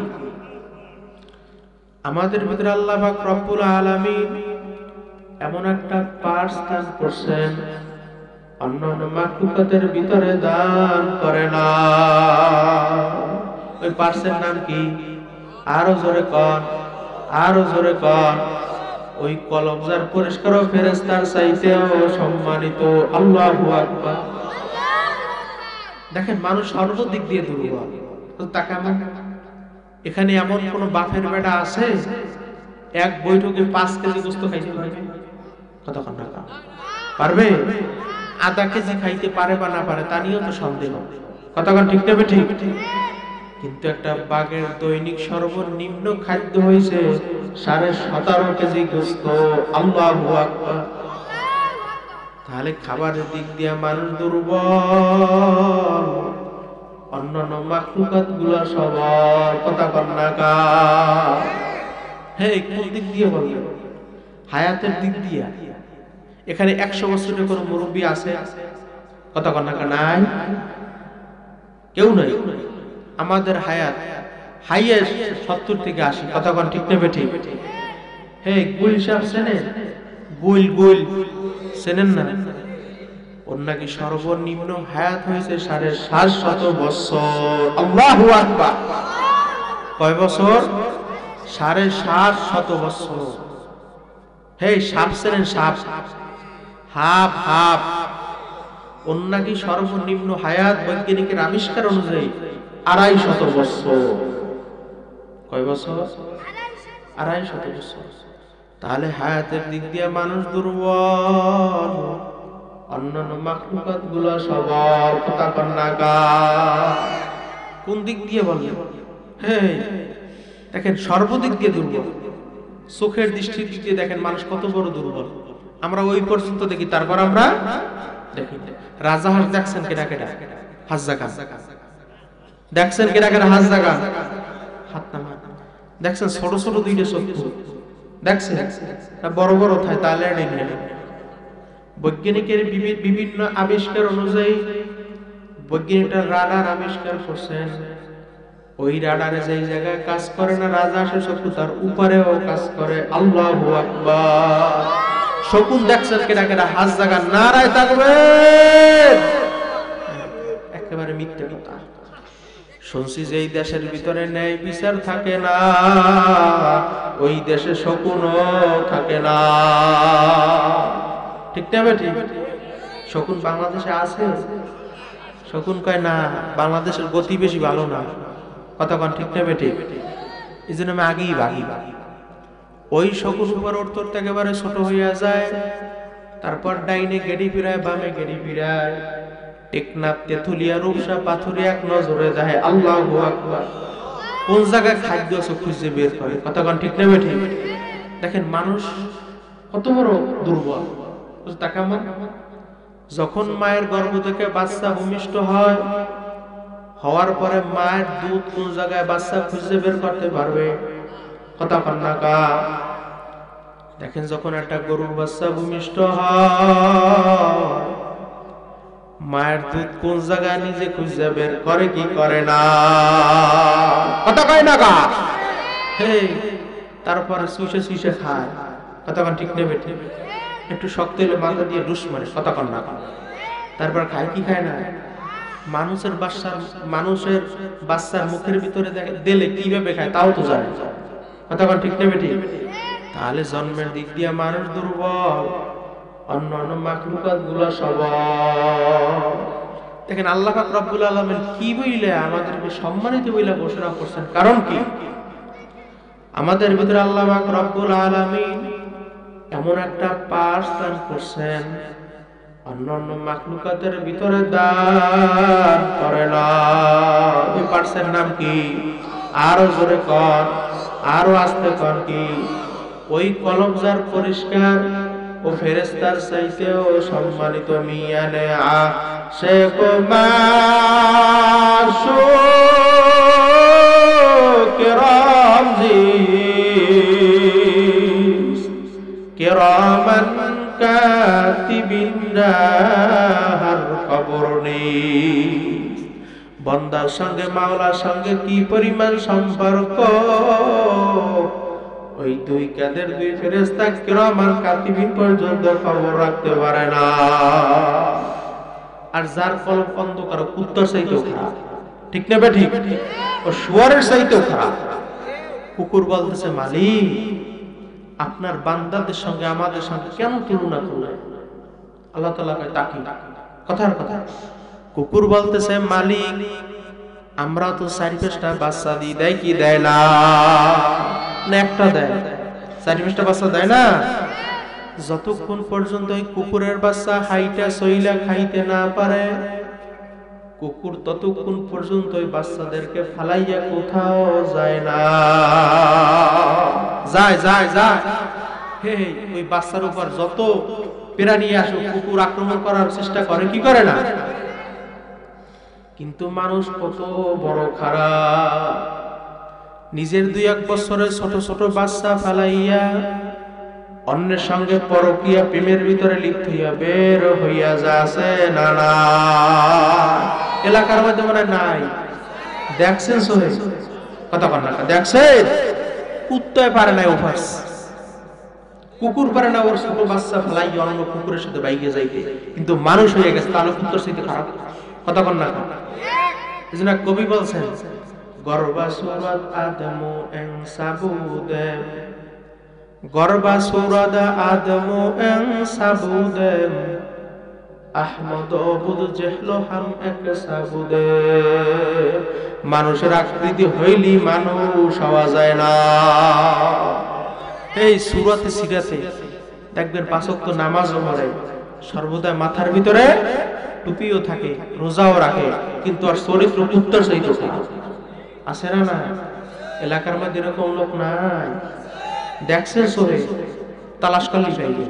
আমাদের ভিতরে আল্লাহ পাক রব্বুল আলামিন এমন একটা পার্টস দান করছেন, অন্যান্য মাখলুকাতের ভিতরে দান করে না। ওই পার্টসের নাম কি? আরো জোরে কন, আরো জোরে কন। ওই কলব যার পরিষ্কার ও ফেরেশতার চাইতেও সম্মানিত। আল্লাহু আকবার। দেখেন, মানুষ সর্বদিক দিয়ে দুর্বল। এখানে এমন কোন বাপের বেটা আছে এক বৈঠকে 5 কেজি গোস্ত খাইতে পারবে? কতক্ষণ টাকা পারবে? আধা কেজি খাইতে পারে বা না পারে তা নিয়েও তো সন্দেহ। কতক্ষণ ঠিক নেবে? ঠিক। কিন্তু একটা বাঘের দৈনিক সর্বনিম্ন খাদ্য হয়েছে 17.5 কেজি গোস্ত। আল্লাহু আকবার। তাহলে খাবারের দিক দিয়ে মানুষ দুর্বল, অন্যান্য মাখলুকাত গুলা সবার। কথা কন না কা? হ্যাঁ, কোন দিক দিয়ে বলবেন? হায়াতের দিক দিয়ে। এখানে 100 বছরের কোন মুরব্বী আছে? কথা কন না কা? নাই, কেউ নাই। আমাদের হায়াত হাইয়েস্ট 70 থেকে 80। কথা কন ঠিক নেবে? ঠিক। হ্যাঁ, গুল সাহেব চেনেন? গুল গুল চেনেন না? ওর নাকি সর্বনিম্ন হায়াত হয়েছে 750 বছর। আল্লাহু আকবার। কয় বছর? 750 বছর। হে, সাপ চেনেন? সাপ, হাপ হাপ। ওর নাকি সর্বনিম্ন হায়াত বৈজ্ঞানিকের আবিষ্কার অনুযায়ী 250 বছর। কয় বছর? 250 বছর। তাহলে হায়াতের দিক দিয়ে মানুষ দুর্বল, অন্যান্য মাখলুকাত গুলা সবার। কথা কন না কা? কোন দিক দিয়ে বলেন? হ্যাঁ, দেখেন, সর্বদিক দিয়ে দুর্বল। চোখের দৃষ্টির দিক দিয়ে দেখেন মানুষ কত বড় দুর্বল। আমরা ওই পর্যন্ত দেখি, তারপর আমরা দেখি। রাজাহাঁস দেখছেন কেডা কেডা? হাত জাগান। দেখছেন কেডা কেডা? হাত জাগান, হাত নামান। দেখছেন ছোট ছোট দুইটা চক্ষু? দেখছেন বড় বড় থাই? তাহলে বৈজ্ঞানিকের বিভিন্ন আবিষ্কার অনুযায়ী বৈজ্ঞানিকরা রাডার আবিষ্কার করছেন। ওই রাডারে যেই জায়গায় কাজ করে না রাজহাঁসের চক্ষু, তার উপরেও কাজ করে। আল্লাহু আকবার। শকুন দেখছেন কেডা কেডা? হাত জাগান, নারায়ে তাকবীর। একেবারে মিথ্যা কথা। শুনছি যে এই দেশের ভিতরে ন্যায় বিচার থাকে না, ওই দেশে শকুনও থাকে না। ঠিক না? ঠিক। শকুন বাংলাদেশে আছে? শকুন কয় না, বাংলাদেশের গতি বেশি ভালো না। কথা কন ঠিক না? ঠিক। এই জন্য আমি আগেই ভাগি। ওই শকুন উপর উঠতে একেবারে ছোট হইয়া যায়, তারপর ডাইনে গেড়ি ফিরায়, বামে গেড়ি ফিরায়, টেকনাফ, তেতুলিয়া, রূপসা, পাথুরিয়া এক নজরে যায়। আল্লাহু আকবার। কোন জায়গায় খাদ্য আছে খুঁজে বের করে। কথা কন ঠিক না? ঠিক। দেখেন মানুষ কত বড় দুর্বল। যখন মায়ের গর্ভ থেকে বাচ্চা ভূমিষ্ঠ হয়, হওয়ার পরে মায়ের দুধ কোন জায়গায় বাচ্চা খুঁজে বের করতে পারবে? কথা কন না কা? দেখেন, যখন একটা গরুর বাচ্চা ভূমিষ্ঠ হয়, মায়ের দুধ কোন জায়গায় নিজে খুঁজে বের করে কি করে না? কথা কয় না কা? তারপরে সুইসে সুইসে খায়। কথা কন ঠিক নেবে? ঠিক। একটু শক্ত হলে মাথা দিয়ে ডুস মারে। কথা কন না? তারপর খায় কি খায় না? মানুষের বাচ্চার মুখের ভিতরে দিলে কিভাবে খায় তাও তো জানে। কতক্ষণ ঠিক নেবে ঠিক? তাহলে জন্মের দিক দিয়ে মানুষ দুর্বল, অন্যান্য মাখলুকাত গুলা সবল। দেখেন আল্লাহ পাক রব্বুল আলামিন কি বইলে আমাদেরকে সম্মানিত বইলে ঘোষণা করছেন, কারণ কি? আমাদের ভিতরে আল্লাহ পাক রব্বুল আলামিন এমন একটা পার্স দান করছেন, অন্যান্য মাখলুকাতের ভিতরে দান করে না। ওই পার্সের নাম কি? আরো জোরে কর, আরো আস্তে কর। কি? ওই কলম যার পরিষ্কার, ও ফেরেশতার চাইতেও সম্মানিত। মিয়ানে আশিক মাশূক রামজিস কিরামান কাতিবিন দার কবরনি। বান্দার সঙ্গে মাওলার সঙ্গে কি পরিমাণ সম্পর্ক, ওই দুই কাদের দুই ফেরেশতা কিরামান কাতিবিন পর্যন্ত খবর রাখতে পারে না। আর যার কলম অন্ধকার, কুত্তার চাইতেও খারাপ, ঠিক না বে ঠিক? ও শুয়ারের চাইতেও খারাপ। কুকুর বলতেছে, মালিক আপনার বান্দাদের সঙ্গে আমাদের সঙ্গে কেন তুলনা করলেন? আল্লাহ তাআলা কয় তাকি, কথার কথা। কুকুর বলতেছে, মালিক আমরা তো 4-5টা বাচ্চা দিই, দেয় কি দেয় না? একটা দেয়, 4-5টা বাচ্চা দেয় না। যতক্ষণ পর্যন্ত ওই কুকুরের বাচ্চা হাইটা সইলা খাইতে না পারে, কুকুর ততক্ষণ পর্যন্ত ওই বাচ্চাদেরকে ফালাইয়া কোথাও যায় না। যায় যায় যায়। হে ওই বাচ্চার উপর যত প্রাণী আসুক, কুকুর আক্রমণ করার চেষ্টা করে, কি করে না? কিন্তু মানুষ কত বড় খারাপ, নিজের 2-1 বছরের ছোট ছোট বাচ্চা ফালাইয়া অন্যের সঙ্গে পরকীয়া প্রেমের ভিতরে লিপ্ত হইয়া বের হইয়া যাচ্ছে। না না, এলাকার মধ্যে মনে নাই? দেখছেন সোহে কথা কন না, দেখছেন? কুত্তায় পারে না ওভার্স, কুকুর পারে না ওর ছোট বাচ্চা ফালাইয়া অন্য কুকুরের সাথে বাইকে যাইতে, কিন্তু মানুষ হয়ে গেছে তাহলে কুত্তার সাথে খারাপ। কথা কন না? এজন্য কবি বলছেন, গর্বা সুরাত আদমু এং সাবুদে, গর্বা সুরাত আদমু এং সাবুদে, আহমদ বুদ জেহলো হাম এক সাবুদে। মানুষের আকৃতি হইলি মানুষ হওয়া যায় না। এই সূরাতে সিরাতে দেখবেন 5 ওয়াক্ত নামাজও পড়ে, সর্বদা মাথার ভিতরে টুপিও থাকে, রোজাও রাখে, কিন্তু আর চরিত্র কুত্তার চাইতে খারাপ। আছে না না? এলাকার মধ্যে এরকম লোক নাই? দেখছেন সোহে, তালাশ করলি পাইবে।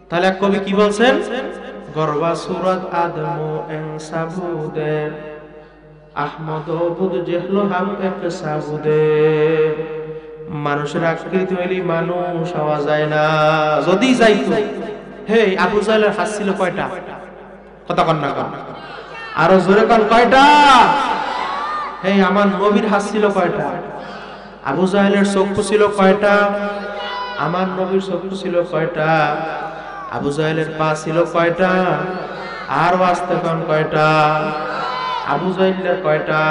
তাহলে এক কবি কি বলছেন? গর্বা সুরাত আদমু এং সাবুদে, আহমদ বুদ জেহলো হাম এক সাবুদে। মানুষের আকৃতি হইলি মানুষ হওয়া যায় না। যদি যাইতো, হে আবু জাহেলের হাত ছিল কয়টা? কথা কন না কন, আরো জোরে কন, কয়টা? হে আমার নবীর হাত ছিল কয়টা? আবু জাহেলের চক্ষু ছিল কয়টা? আমার নবীর চক্ষু ছিল কয়টা? আবু জাহেলের পা ছিল কয়টা? আর আস্তে কন, কয়টা? আবু জাহেলের কয়টা?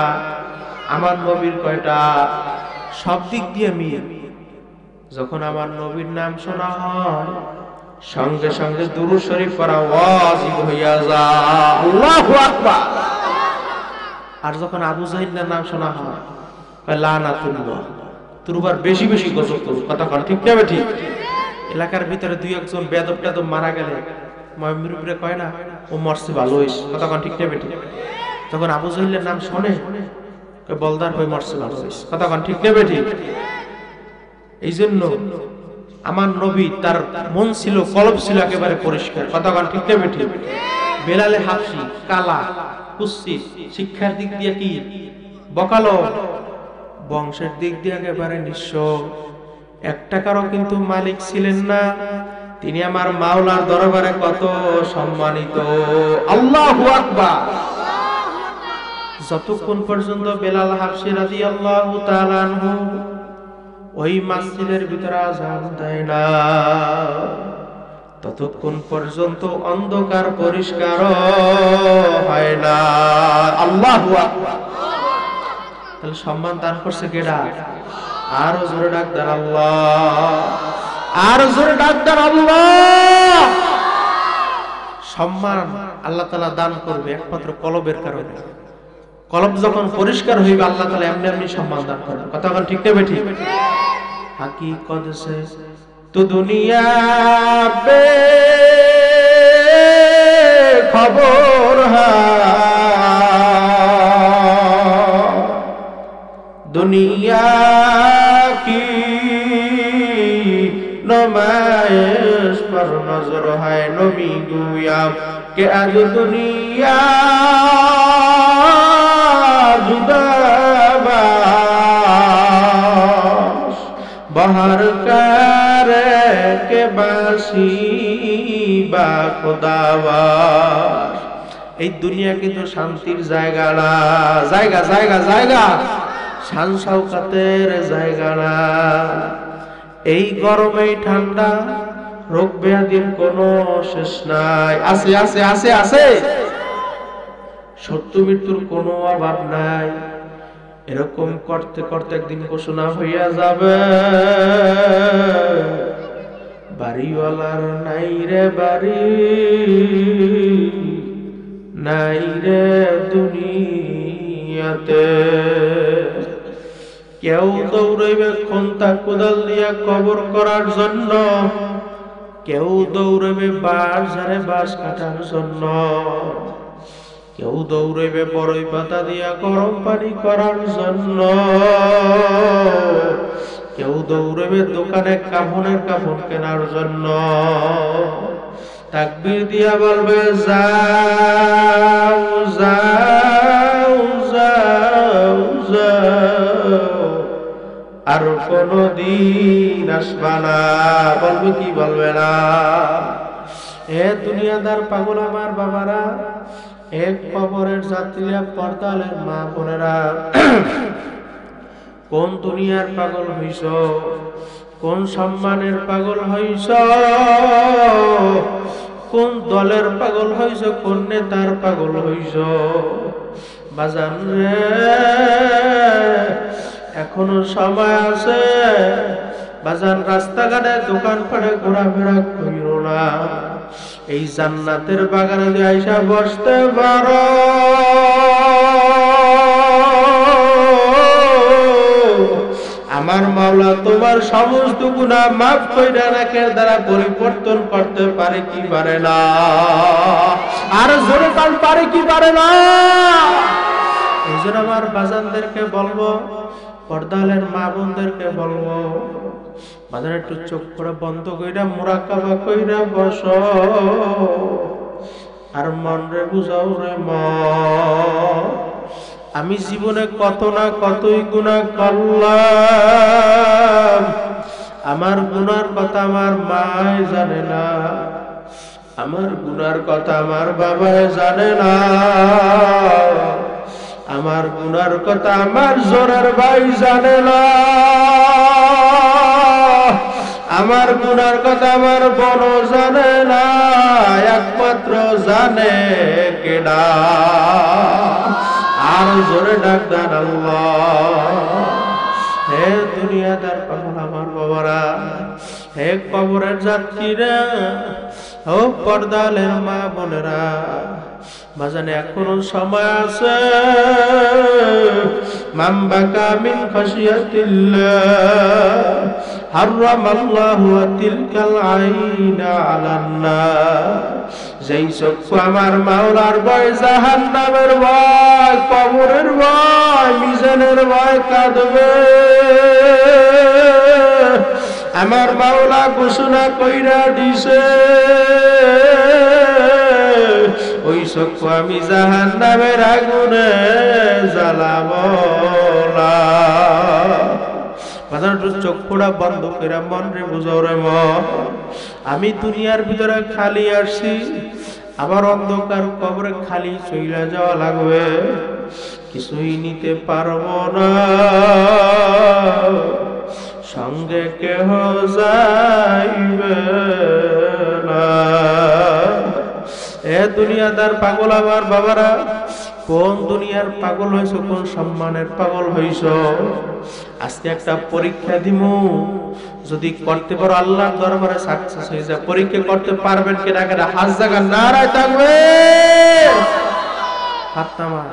আমার নবীর কয়টা? সব দিক দিয়ে মিল। যখন আমার নবীর নাম শোনা হয়, সঙ্গে সঙ্গে দুরূদ শরীফ পড়া ওয়াজিব হইয়া যায়। আল্লাহু আকবার। আর যখন আবু জাহেলের নাম শোনা হয়, লানাতুল্লাহ, তুরবার বেশি বেশি গজব করো। কথা কন ঠিক না ঠিক? এলাকার ভিতরে 2-1 জন বেদব টেদব মারা গেলে ময়মুর উপরে কয় না, ও মরছে ভালো হইছে। কথা কন ঠিক না ঠিক? তখন আবু জাহেলের নাম শুনে বলদার হয়ে মরছে ভালো হইছে। কথা কন ঠিক না ঠিক? এই জন্য আমার নবী, তার মন ছিল, কলব ছিল একেবারে পরিষ্কার। কথা কন ঠিক না ঠিক? বেলালে হাফসি, কালা, কুৎসিত, শিক্ষার দিক দিয়ে কি বকালো, বংশের দিক দিয়ে একেবারে নিঃস্ব। 1 টাকারও কিন্তু মালিক ছিলেন না। তিনি আমার মাওলার দরবারে কত সম্মানিত। আল্লাহু আকবার। যতক্ষণ পর্যন্ত বেলাল হাবশী রাদিয়াল্লাহু তাআলা আনহু ওই মসজিদের ভিতরে আযান দেয় না, ততক্ষণ পর্যন্ত অন্ধকার পরিষ্কার হয় হয় না। আল্লাহু আকবার। তাহলে সম্মান দান করছে কেডা? আরো জোরে ডাক দেন আল্লাহ, আরো জোরে ডাক দেন আল্লাহ। সম্মান আল্লাহ তাআলা দান করবে একমাত্র কলবের কারণে। কলব যখন পরিষ্কার হইবে আল্লাহ তাআলা এমনি এমনি সম্মান দান করবে। কথা বলেন ঠিক না বেঠিক? हकीकत से तो दुनिया पे खबर है, दुनिया की नुमाइश पर नजर है। नबी गुया के आज दुनिया जुदाबाश बाहर करे के बासी বা খোদাবাস। এই দুনিয়া কিন্তু শান্তির জায়গা না, জায়গা জায়গা জায়গা, শান শওকতের জায়গা না। এই গরমে ঠান্ডা, রোগ ব্যাধির কোনো শেষ নাই। আছে আছে আছে আছে, সত্য মৃত্যুর কোনো অভাব নাই। এরকম করতে করতে একদিন ঘোষণা হইয়া যাবে, বাড়িওয়ালার নাই রে বাড়ি, নাই রে দুনিয়াতে। কেউ দৌড়াইবে খন্তা কোদাল দিয়া কবর করার জন্য, কেউ দৌড়াইবে বাঁশ ঝাড়ে বাঁশ কাটার জন্য, কেউ দৌড়াইবে বড়ই পাতা দিয়া গরম পানি করার জন্য, কেউ দৌড়াবে দোকানে কাফনের কাফন কেনার জন্য। তাকবীর দিয়া বলবে যাও যাও যাও যাও, আর কোনদিন আসবা না। বলবে কি বলবে না? এ দুনিয়াদার পাগল আমার বাবারা, এক কবরের যাত্রীরা, পর্দালের মা বোনেরা, কোন দুনিয়ার পাগল হইছ, কোন সম্মানের পাগল হইছ, কোন দলের পাগল হইছ, কোন নেতার পাগল হইছ? বাজান রে, এখনো সময় আছে। বাজান রাস্তাঘাটে দোকানপাটে ঘোরাফেরা কইরো না, এই জান্নাতের বাগানে দিয়ে আইসা বসতে পারো। আমার মাওলা তোমার সমস্ত গুনাহ মাফ কইরা রাখের দ্বারা পরিবর্তন করতে পারে কি পারে না? আর জোরে কাল পারে কি পারে না? এইজন্য আমার বাজানদেরকে বলবো, পর্দালের মা বোনদেরকে বলবো, বাজারে একটু চোখ করে বন্ধ কইরা মুরাকাবা কইরা বসো, আর মন রে বুঝাও রে মন, আমি জীবনে কত না কতই গুনাহ করলাম। আমার গুনার কথা আমার মায় জানে না, আমার গুনার কথা আমার বাবায় জানে না, আমার গুনার কথা আমার জোরের ভাই জানে না, আমার গুনার কথা আমার বোন জানে না, একমাত্র জানে কেডা? আর জোরে ডাক দেন আল্লাহ। হে দুনিয়াদার পাগল আমার বাবারা, হে কবরের যাত্রীরা, ও পর্দালের মা বোনেরা, বাজানে এখনো সময় আছে। মান বাকা মিন খাশিয়াতিল্লাহ হারামাল্লাহু তিলকাল আইনা আলান নার। যেই চক্ষু আমার মাওলার ভয়, জাহান্নামের ভয়, কবরের ভয়, মিজানের ভয় কাঁদবে, আমার মাওলা ঘোষণা কইরা দিছে, ওই চক্ষু আমি জাহান্নামের আগুনে জ্বালাবো না। চক্ষুটা বন্ধ করে মন রে বুঝাও রে মন, আমি দুনিয়ার ভিতরে খালি আসছি, আবার অন্ধকার কবরে খালি চইলা যাওয়া লাগবে, কিছুই নিতে পারবো না, সঙ্গে কেহ যাইবে না। এ দুনিয়াদার পাগল আমার বাবারা, কোন দুনিয়ার পাগল হইছো, কোন সম্মানের পাগল হইছো? আজকে একটা পরীক্ষা দিমু, যদি করতে পারো আল্লাহর দরবারে সাকসেস হয়ে যায়। পরীক্ষা করতে পারবেন কিনা আগে হাত জায়গা নারায় থাকবে, হাত নামা।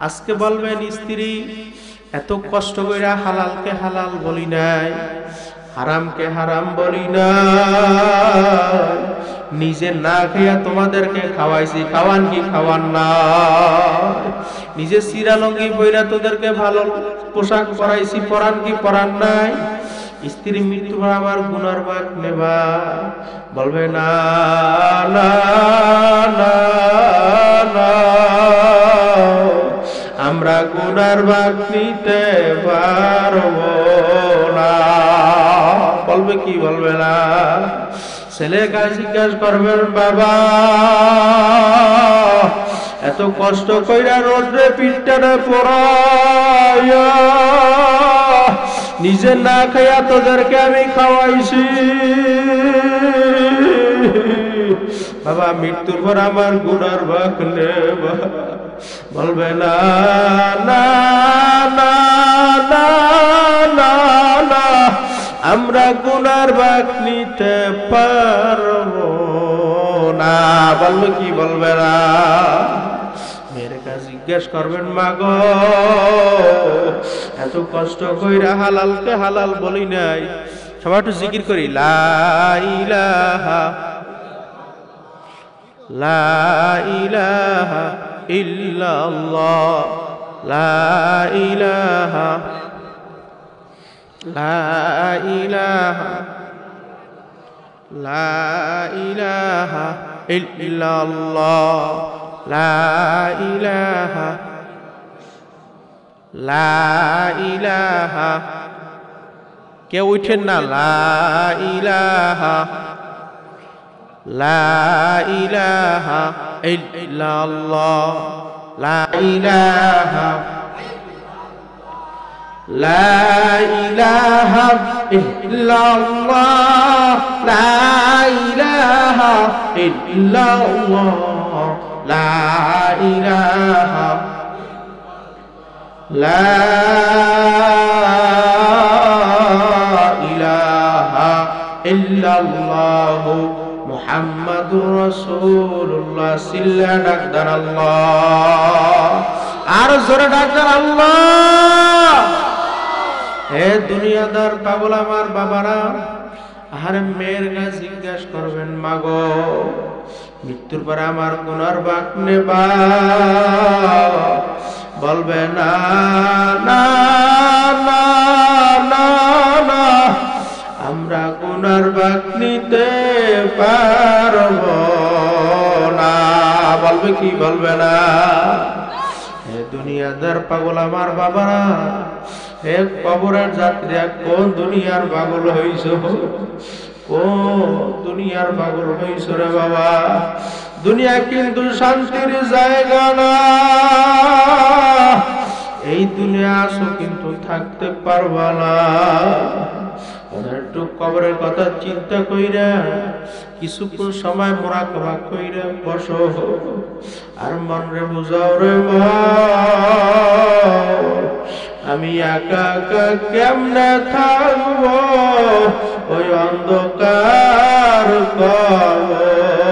আজকে বলবেন স্ত্রী এত কষ্ট কইরা হালালকে হালাল বলি নাই, হারামকে হারাম বলি নাই, নিজে না খাইয়া তোমাদেরকে খাওয়াইছি, খাওয়ান কি খাওয়ান না? নিজে সিরা লঙ্গি পইরা তোদেরকে ভালো পোশাক পরাইছি, পরান কি পরান নাই? স্ত্রী মৃত্যু আমার গুনার ভাগ নেবা, বলবে না না না না, আমরা গুনার ভাগ নিতে পারবো না। বলবে কি বলবে না? ছেলে কাজ জিজ্ঞাসা করবেন, বাবা এত কষ্ট কইরা রোদ্রে পিঠটারে পড়াইয়া নিজে না খাইয়া তোদেরকে আমি খাওয়াইছি, বাবা মৃত্যুর পর আমার গুনার ভাগ নেবা। বলবে না না না না না না, আমরা গুনার ভাগ নিতে পারবো না। বলবে কি বলবে না? মেয়ের কাছে জিজ্ঞেস করবেন, মা গো এত কষ্ট কইরা হালালকে হালাল বলি নাই, সবাই একটু জিকির করি, লা ইলাহা লা ইলাহা ইল্লাল্লাহ, লা ইলাহা লা ইলাহা লা ইলাহা ইল্লাল্লাহ, লা ইলাহা লা ইলাহা। কেউ উঠেন না, লা ইলাহা লা ইলাহা ইল্লাল্লাহ, লা ইলাহা লা ইলাহা ইল্লাল্লাহ, লা ইলাহা ইল্লাল্লাহ, লা ইলাহা লা ইলাহা ইল্লাল্লাহ মুহাম্মাদুর রাসূলুল্লাহ। সিল্লা ডাকদার আল্লাহ, আর জোরে ডাকদার আল্লাহ। হে দুনিয়াদার পাগল আমার বাবারা, আরে মেয়ের কাছে জিজ্ঞাসা করবেন, মাগো মৃত্যুর পরে আমার গুনার ভাগ নেবা? বলবে না না না না না, আমরা গুনার ভাগ নিতে পারবো না। বলবে কি বলবে না? হে দুনিয়াদার পাগল আমার বাবারা, হে কবরের যাত্রীরা, কোন দুনিয়ার পাগল হইছ, কোন দুনিয়ার পাগল হইছ রে বাবা? দুনিয়া কিন্তু শান্তির জায়গা না, এই দুনিয়া আসো কিন্তু থাকতে পারবা না। একটু কবরের কথা চিন্তা কইরা কিছুক্ষণ সময় মোরাকাবা কইরা বসো, আর মন রে বুঝাও রে মা, আমি একা একা কেমনে থাকবো ওই অন্ধকার কবরে।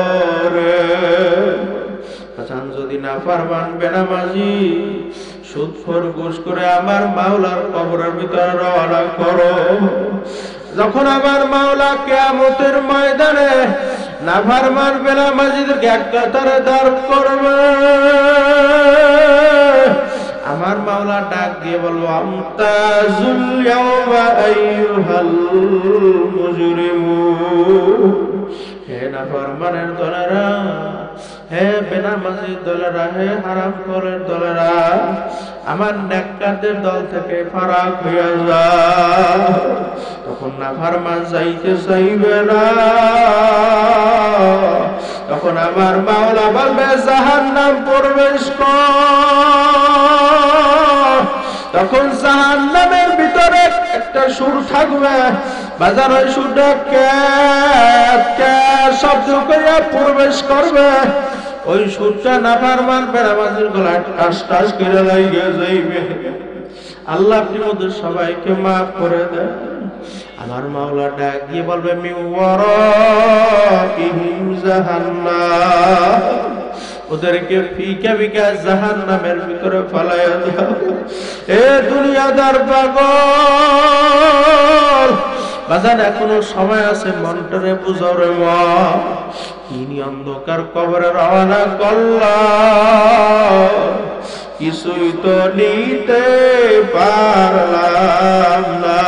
আচ্ছা, যদি না পারবান বেনামাজি সুদখোর ঘুষ করে আমার মাওলার কবরের ভিতরে রওনা করো। যখন আমার মাওলা কিয়ামতের ময়দানে নাফরমান বেনামাজিদেরকে এক কাতারে দাঁড় করবে, আমার মাওলা ডাক দিয়ে বলবো, আমতাজুল ইয়াওমা আইয়ুহাল মুজরিমুন। হে নাফরমানের দলেরা, হে বেনামাজির দলেরা, হে হারামখোরের দলেরা, আমার নেককারদের দল থেকে ফারাক হইয়া যাও। তখন নাফরমান যাইতে চাইবে না, তখন আমার মাওলা বলবে, জাহান্নাম প্রবেশ কর। তখন জাহান্নামের ভিতরে একটা সুর থাকবে, বাজার ওই সুরটা কে কে শব্দ করিয়া প্রবেশ করবে। ওই সুরটা নাফরমান বেনামাজির গলায় টাস টাস করে লাগিয়ে যাইবে। আল্লাহ আপনি ওদের সবাইকে মাফ করে দেন। আমার মাওলা ডাক দিয়ে বলবে মিন ওয়ারাইহিম জাহান্নাম, ওদেরকে ফিকা ফিকা জাহান্নামের ভিতরে ফালাইয়া দাও। এ দুনিয়াদার পাগল বাজান, এখনো সময় আছে, মনটারে বুঝাও রে মা। তিনি অন্ধকার কবরে রওনা করলাম, কিছুই তো নিতে পারলাম না।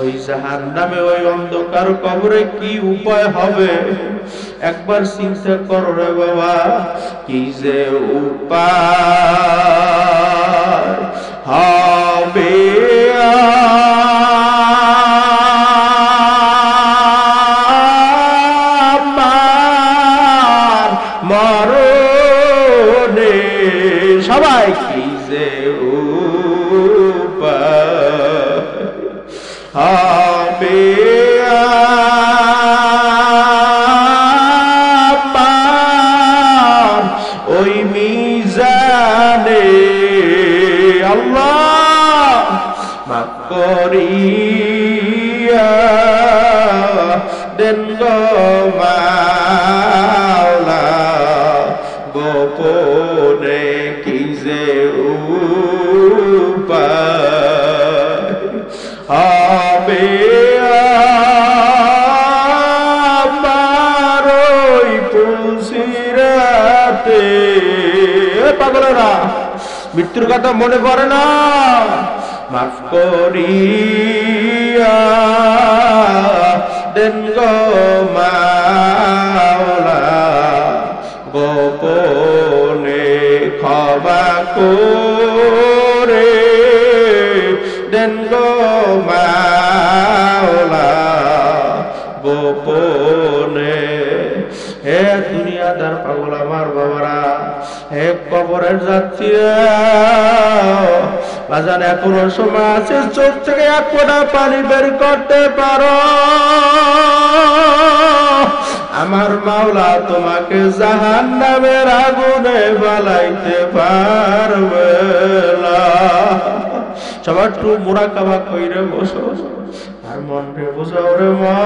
ওই জাহান্নামে ওই অন্ধকার কবরে কি উপায় হবে একবার চিন্তা করো রে বাবা। কি যে উপায় হবে আমার মরণে, সবাই কি যে উপায় হবে আমার ওই মিজানে। আল্লাহ মাফ করিয়া দেন গো মাওলা, গোপনে কি যে উপায় হবে আমার ওই পুলসিরাতে। পাগলেরা, মৃত্যুর কথা মনে পড়ে না? মাফ করিয়া দেন গো মাওলা, গোপনে ক্ষমা করে দেন গো মাওলা, গোপনে। হে দুনিয়াদার পাগল আমার বাবারা, হে কবরের যাত্রীরা বাজান, এখনো সময় আছে, চোখ থেকে এক ফোঁটা পানি বের করতে পারো। আমার মাওলা তোমাকে জাহান্নামের আগুনে বালাইতে পারবে না। সবার একটু মুরাকাবা কইরে বসো আর মন রে বুঝাও রে মা।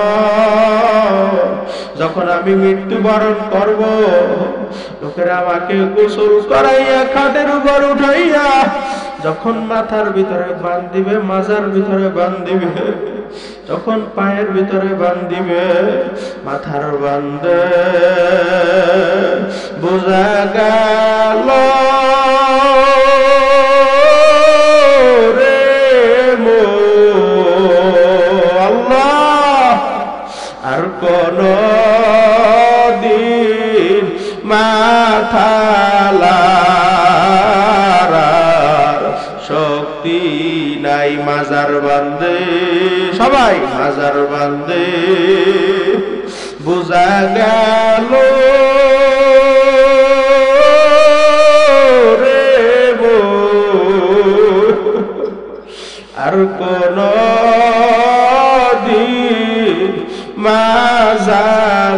যখন আমি মৃত্যুবরণ করব, লোকেরা আমাকে গোসল করাইয়া খাটের উপর উঠাইয়া যখন মাথার ভিতরে বাঁধ দিবে, মাজার ভিতরে বাঁধ দিবে, যখন পায়ের ভিতরে বাঁধ দিবে, মাথার বাঁধে বোঝা গেল রে মো আল্লাহ, আর কোন দিন মাথা লারার শক্তি নাই। মাজার বান্ধে, সবাই মাজার বান্ধে বোঝা গেল রে মো, আর কোন দিন মাজার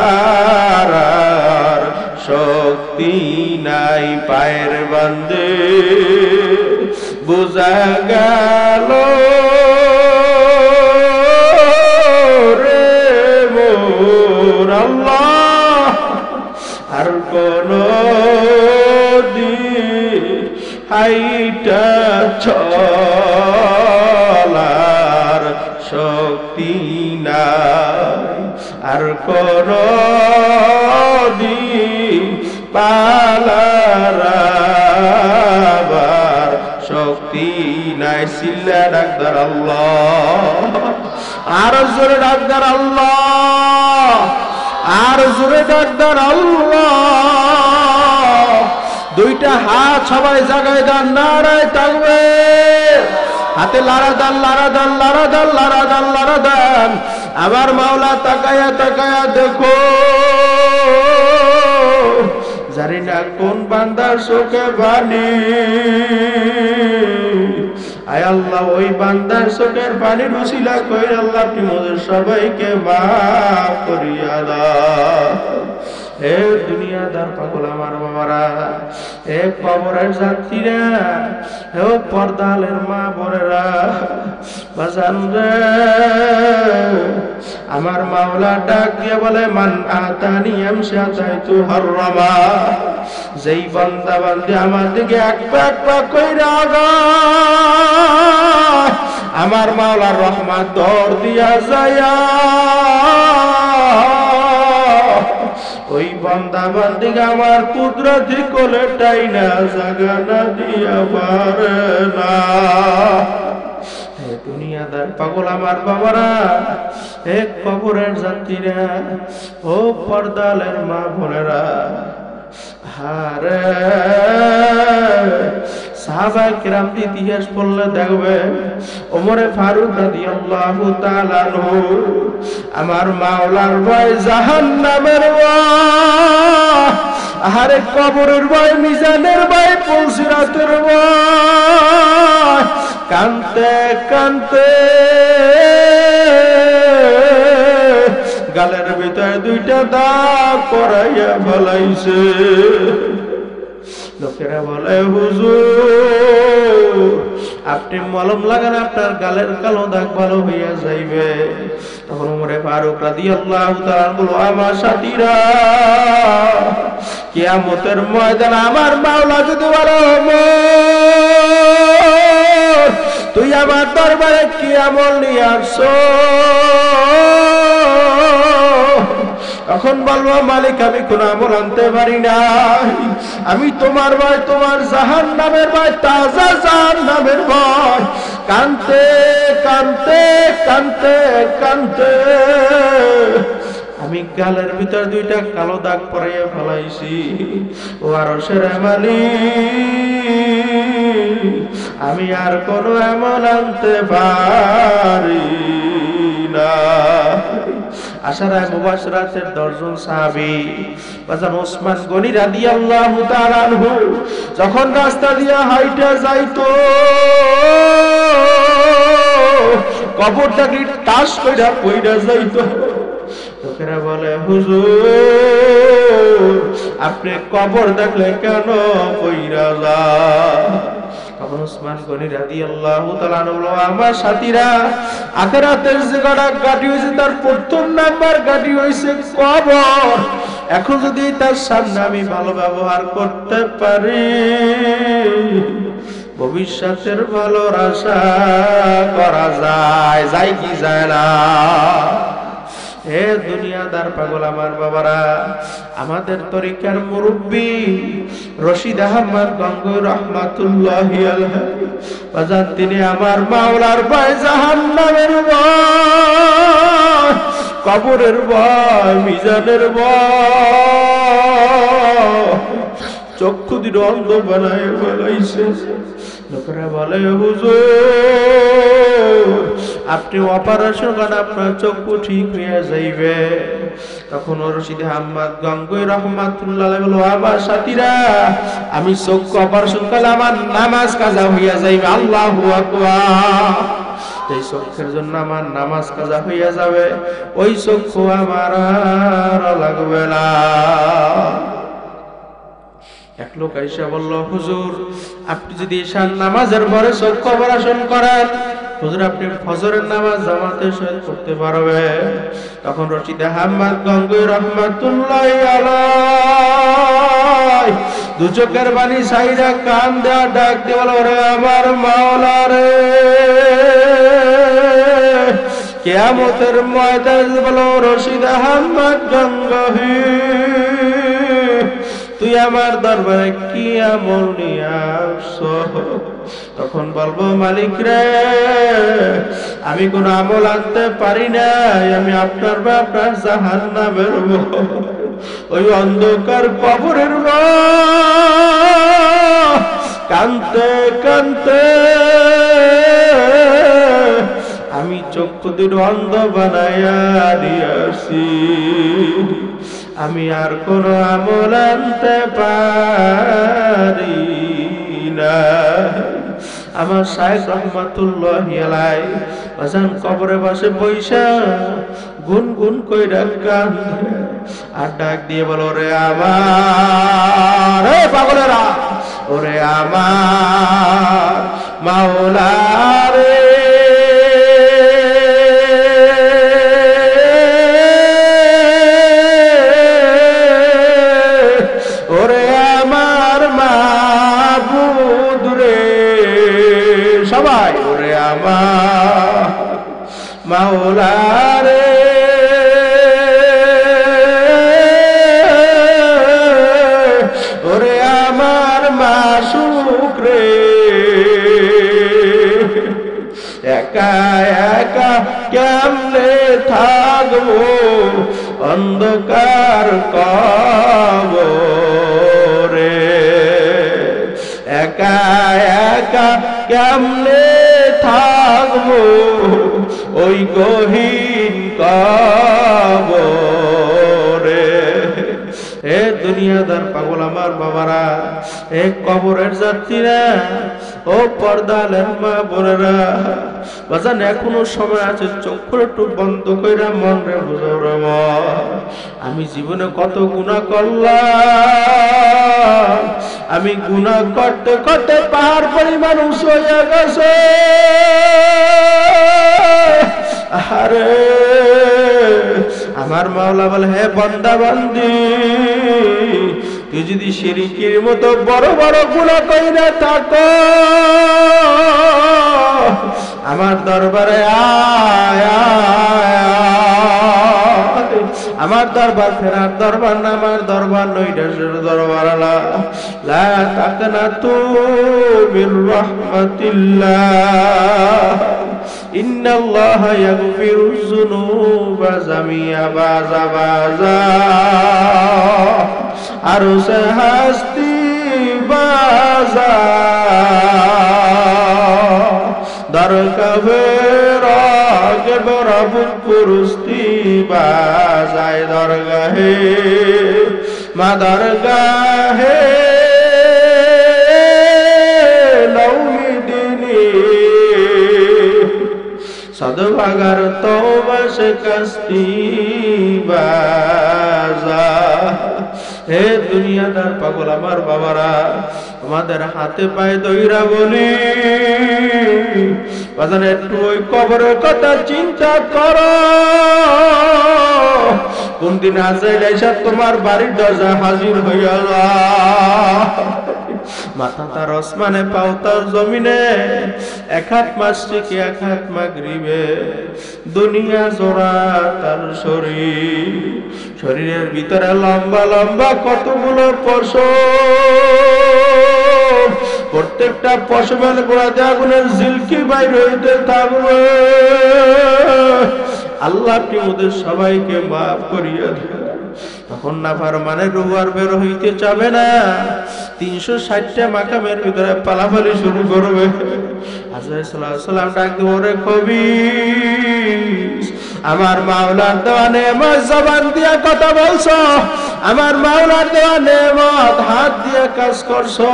লারার শক্তি নাই। পায়ের বান্ধে বোঝা গেল রে মোর আল্লাহ, আর কোন দিন হাইটা চলার শক্তি নাই। আর কোন দিন পালার শক্তি নাই। সিল্লা ডাক্তার আল্লাহ, আর জোরে ডাক্তার আল্লাহ, আর জোরে ডাক্তার আল্লাহ। দুইটা হাত সবাই জায়গায় দেন, নারায়ে তাকবীর। হাতে লারা দান, লারা দান, লারা দান, লারা দান, লারা দান। আমার মাওলা তাকায়া তাকায়া দেখো, জানি না কোন বান্দার চোখে পানি, আয় আল্লাহ ওই বান্দার চোখের পানির উসিলা কইরা আল্লাহ আপনি মোদের সবাইকে মাফ করিয়া দাও। হে দুনিয়াদার পাগল আমার বাবারা, হে কবরের যাত্রীরা, হে পর্দালের মা বোনেরা, বাজান রে আমার মাওলা ডাক দিয়ে বলে মান আতানি আমশাতাইতু হাররামা, যেই বান্দা বান্দি আমার দিকে এক পাক কইরা গায় আমার মাওলার রহমত দর দিয়া যায়া ওই বান্দা বান্দিকে আমার কুদরতি কোলে টাইনা জাগানা দিয়া পারে না। হে দুনিয়াদার পাগল আমার বাবারা, হে কবরের যাত্রীরা, ও পর্দালের মা বোনেরা, হারে সাহাবায়ে কিরাম ইতিহাস পড়লে দেখবে ওমরে ফারুক রাদিয়াল্লাহু তাআলা আনহু আমার মাওলার ভয় জাহান্নামের ভয়, আরে কবরের ভয়, মিজানের ভয়, পুলসিরাতের ভয়, কানতে কানতে গালের ভিতরে দুইটা দাগ করাইয়া ফেলাইছে। লোকেরা বলে হুজুর আপনি মলম লাগান আপনার গালের কালো দাগ ভালো হইয়া যাইবে। তখন ওমরে ফারুক রাদিয়াল্লাহু তাআলা বলল আমার সাথীরা কিয়ামতের ময়দানে আমার মাওলা যদি বলে তুই আমার দরবারে কি আমল নিয়ে আসছো, তখন বলবো মালিক আমি কোন আমল আনতে পারি না, আমি তোমার ভয়, তোমার জাহান্নামের ভয়, তাজা জাহান্নামের ভয়, কানতে কানতে কানতে কানতে আমি গালের ভিতর দুইটা কালো দাগ পরাইয়া ফেলাইছি। ও আরশের মালিক আমি আর কোন আমল আনতে পারি না। আশারায়ে মুবাশশিরাতের 10 জন সাহাবী বাজান ওসমান গনি রাদিয়াল্লাহু তাআলা আনহু যখন রাস্তা দিয়া হাইটা যাইতো কবরটা কি টাস কইরা পইড়া যাইতো। লোকেরা বলে হুজুর আপনি কবর দেখলে কেন পইড়া যায়? তখন ওসমান গনি রাদিয়াল্লাহু তাআলা আনহু আমার সাথীরা আখিরাতের যে গাড়ি হইছে তার প্রথম নাম্বার গাড়ি হইছে কবর। এখন যদি তার সামনে আমি ভালো ব্যবহার করতে পারি ভবিষ্যতের ভালোর আশা করা যায়, যায় কি যায় না? হে দুনিয়াদার পাগল আমার বাবারা, আমাদের তরিকার মুরব্বী রশিদ আহমদ গঙ্গোই রহমাতুল্লাহি আলাইহি বাজান তিনি আমার মাওলার ভয়, জাহান্নামের ভয়, কবরের ভয়, মিজানের ভয় চক্ষু দুটো অন্ধ বানায় ফেলাইছে। লোকেরা বলে হুজুর আপনি অপারেশন করেন আপনার চক্ষু ঠিক হয়ে যাইবে। তখন রশিদ আহমদ গঙ্গোই রহমাতুল্লাহ আলাইহি বলল আমার সাথীরা আমি চক্ষু অপারেশন করলে আমার নামাজ কাজা হইয়া যাইবে। আল্লাহু আকবার। এই চক্ষের জন্য আমার নামাজ কাজা হইয়া যাবে, ওই চক্ষু আমার আর লাগবে না। এক লোক আইসা বলল হুজুর আপনি যদি ঈশার নামাজের পরে চক্ষু অপারেশন করেন হুজুর আপনি ফজরের নামাজ জামাতের সহিত পড়তে পারবেন। তখন রশিদ আহমদ গঙ্গোই রহমাতুল্লাহি আলাইহি দু চোখের পানি সাইরা কান দেয়া ডাক দিয়ে বলে ওরে আমার মাওলা রে, কিয়ামতের ময়দানে বলো রশিদ আহমদ গঙ্গোই তুই আমার দরবারে কি আমল নিয়ে আসছো? তখন বলবো মালিক রে আমি কোন আমল আনতে পারি না, আমি আপনার বা আপনার জাহান্নামের ওই অন্ধকার কবরের কানতে কানতে আমি চক্ষু দুটো অন্ধ বানাইয়া দিয়েছি। আমি আর কোনো আমল আনতে পারি না। আমার শাইখ রহমাতুল্লাহি আলাইহি বাজান কবরে বসে বইসা গুনগুন কইরা গান আর ডাক দিয়ে বলো, ওরে আমার পাগলেরা, ওরে আমার মাওলা রে, ওরে আমার মাবুদ রে, সবাই ওরে আমার মাওলা রে, ওরে আমার মাসুক রে, একা একা কেমনে থাকবো অন্ধকার কবরে, একা একা কেমনে থাকবো ওই গহীন কবরে। এ দুনিয়াদার পাগল আমার বাবারা, এ কবরের যাত্রীরা, ও পর্দালের মা বোনেরা, বাজান এখনো সময় আছে, চোখ একটু বন্ধ কইরা মন রে বুঝো রে মন, আমি জীবনে কত গুনাহ করলাম, আমি গুনাহ করতে করতে পাহাড় পরিমাণ উঁচু হয়ে গেছে। আরে আমার মাওলা বলে, হে বান্দা বান্দি, তুই যদি শিরকের মতো বড় বড় গুনাহ কইরা থাকো, আমার দরবারে আয়, আমার দরবার ফেরার দরবার না, আমার দরবার নৈরাশের দরবার না। লা তাকনাতু মির রাহমাতিল্লাহ, ইন্নাল্লাহা ইয়াগফিরুয যুনুবা জামিআ বাজা বাজা, আরশে হাস্তি বাজা, দরকাবে রাগে বরাবুল কুরস্তি বাজায়, দরগাহে মা দরগাহে নৌমিদিনী, সদভাগার তওবা শিকস্তি বাজা। হে দুনিয়াদার পাগল আমার বাবারা, আমাদের হাতে পায়ে দইরা বলি, বাজান একটু ওই কবরের কথা চিন্তা করো। কোন দিন আজরাইল এসে তোমার বাড়ির দরজা হাজির হইয়া মাথা তার আসমানে, পাও তার জমিনে, এক হাত মাসরিকে এক হাত মাগরিবে, দুনিয়া জোড়া তার শরীর, শরীরের ভিতরে লম্বা লম্বা কতগুলো পশম, প্রত্যেকটা পশমের গোড়াতে আগুনের ঝিলকি বাইর হইতে থাকবে। আল্লাহ আপনি ওদের সবাইকে মাফ করিয়া দিন। তখন নাফরমানের রূহ আর বের হইতে চাবে না, 360টা মাকামের ভিতরে পালাপালি শুরু করবে। আজরাইল সাল্লাল্লাহু আলাইহি সাল্লাম ডাক দিয়ে, ওরে খবিস, আমার মাওলার দেওয়া নেয়ামত জবান দিয়া কথা বলছো, আমার মাওলার দেওয়া নেয়ামত হাত দিয়ে কাজ করছো,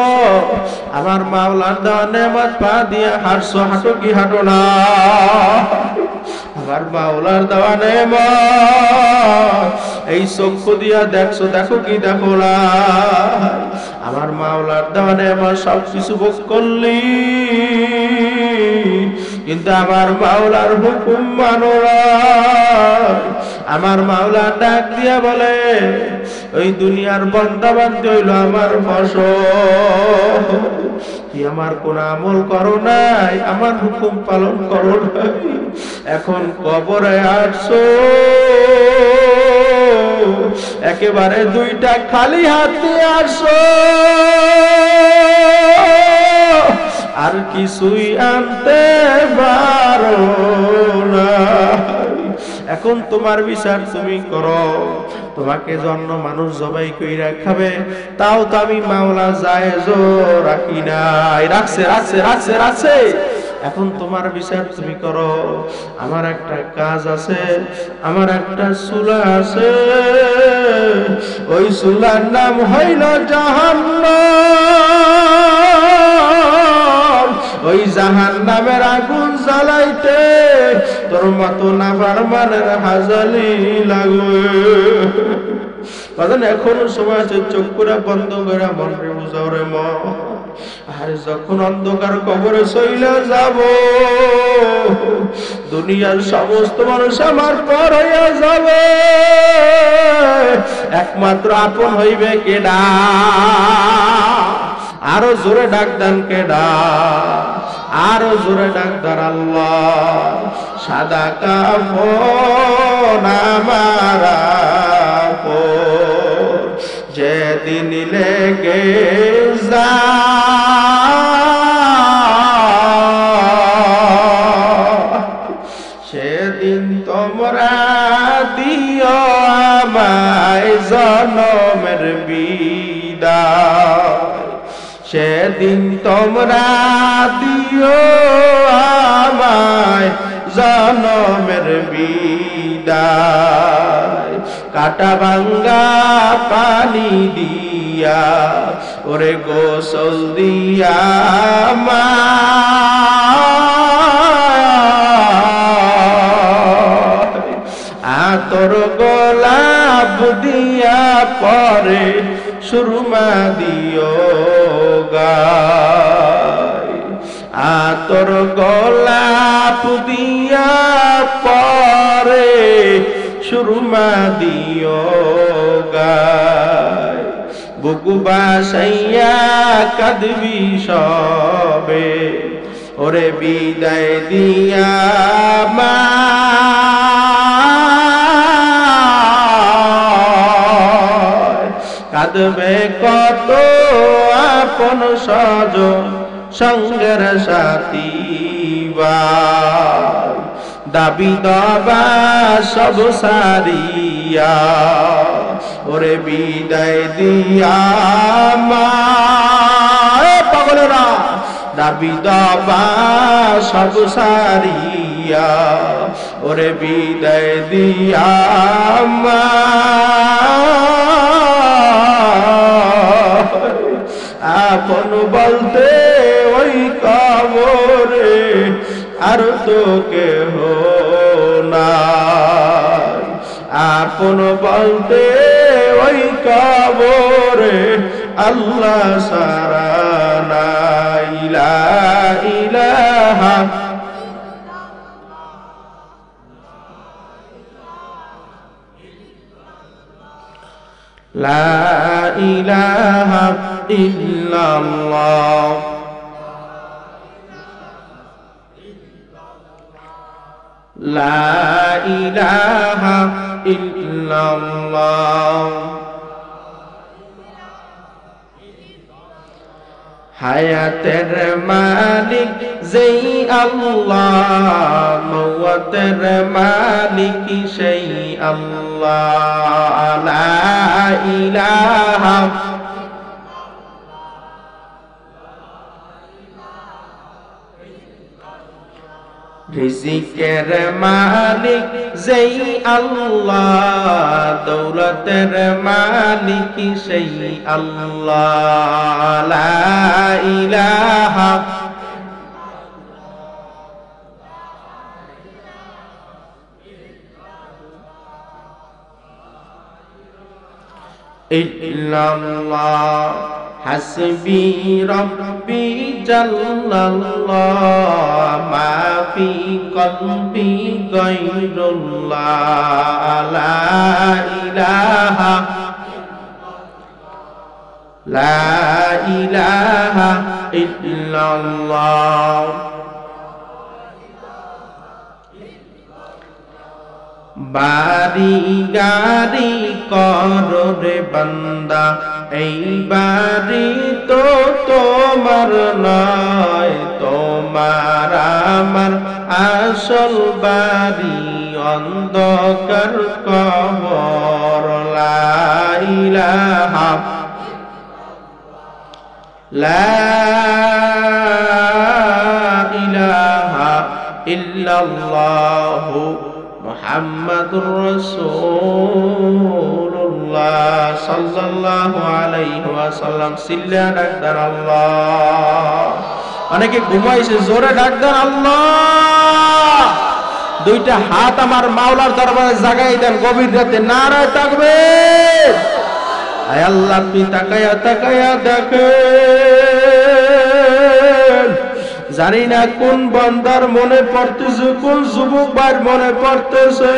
আমার মাওলার দেওয়া নেয়ামত পা দিয়ে হাঁটছো, হাঁটো কি হাঁটো না? আমার মাওলার দেওয়া নেয়ামত এই চক্ষু দিয়া দেখছো, দেখো কি দেখো না? আমার মাওলার দেওয়া নেয়ামত সব কিছু ভোগ করলি, কিন্তু আমার মাওলার হুকুম মানো না। আমার মাওলা ডাক দিয়া বলে, ওই দুনিয়ার বান্দা বান্দি হইল আমার ফসল, কি আমার কোন আমল করো নাই, আমার হুকুম পালন করো নাই, এখন কবরে আসছো, একেবারে দুইটা খালি হাত দিয়ে আসছো, আর কিছুই আনতে পারো না। এখন তোমার বিচার তুমি করো, তোমাকে জন্য মানুষ জবাই কইরা খাবে, তাও তো আমি মাওলা জায়েজ রাখি নাই। রাখছে রাখছে রাখছে রাখছে, এখন তোমার বিচার তুমি করো। আমার একটা কাজ আছে, আমার একটা চুলা আছে, ওই চুলার নাম হইল জাহান্নাম। ওই জাহান্নামের আগুন জ্বালাইতে তোর মতো নাফরমানের হাজালি লাগবে। এখনো সময় আছে, চোখ করে বন্ধ করে মনকে বুঝাও রে মন। আর যখন অন্ধকার কবরে চইলা যাব, দুনিয়ার সমস্ত মানুষ আমার পর হইয়া যাবে, একমাত্র আপন হইবে কেডা? আরো জোরে ডাক দেন কেডা? আরো জোরে ডাক দেন আল্লাহ। সাদা কাফন আমার আপন, যেদিন লেগে সেদিন তোমরা দিও আমায় জনমের বিদায়। সেদিন তোমরা দিও আমায় জনমের বিদায়। কাটা ভাঙ্গা পানি দিয়া ওরে গোসল দিয়া আতর গোলাপ দিয়া পরে সুরমা দিও গায়। আতর গোলাপ দিয়া পরে সুরমা দিও গায়। বুকু বাসাইয়া কাঁদবি সবে ওরে বিদায় দিয়া মা। কাঁদবে কত আপন স্বজন সঙ্গের সাথী ভাই, দাবি দাবা সব সারিয়া ওরে বিদায় দিয়া মা। পাগলেরা দাবি দাবা সব সারিয়া ওরে বিদায় দিয়া মা। আপন বলতে ওই কবরে আর তো কেহ নাই। আপন বলতে ওই কবরে আল্লাহ সারা নাই। লা ইলাহা লা ইলাহা ইল্লাল্লাহ লা ইলাহা ইল্লাল্লাহ। হায়াতের মালিক যেই আল্লাহ, মওয়াতের মালিক সেই আল্লাহ। লা ইলাহা রিজিকের মালিক যেই আল্লাহ, দৌলতের মালিক সেই আল্লাহ। লা ইলাহা ইল্লাল্লাহ। হাসবি রব্বি জাল্লাল্লাহ, মা ফি কলবি গায়রুল্লাহ। লা ইলাহা লা ইলাহা ইল্লাল্লাহ। বাড়ি গাড়ি করো রে বান্দা, এই বাড়ি তো তোমার নয়, তোমার আমার আসল বাড়ি অন্ধকার কবর। লা ইলাহা লা ইলাহা ইল্লাল্লাহু মুহাম্মাদুর রাসূলুল্লাহ সাল্লাল্লাহু আলাইহি ওয়াসাল্লাম। সিল্লা ডাকদার আল্লাহ। অনেকে ঘুমাইছে, জোরে ডাকদার আল্লাহ। দুইটা হাত আমার মাওলার দরবারে জাগাই দেন গভীর রাতে, নারায়ে তাকবীর। আয় আল্লাহ, আপনি তাকায়া তাকায়া দেখেন, জানি না কোন বান্দার মনে পড়তেছে, কোন যুবক ভাইয়ের মনে পড়তেছে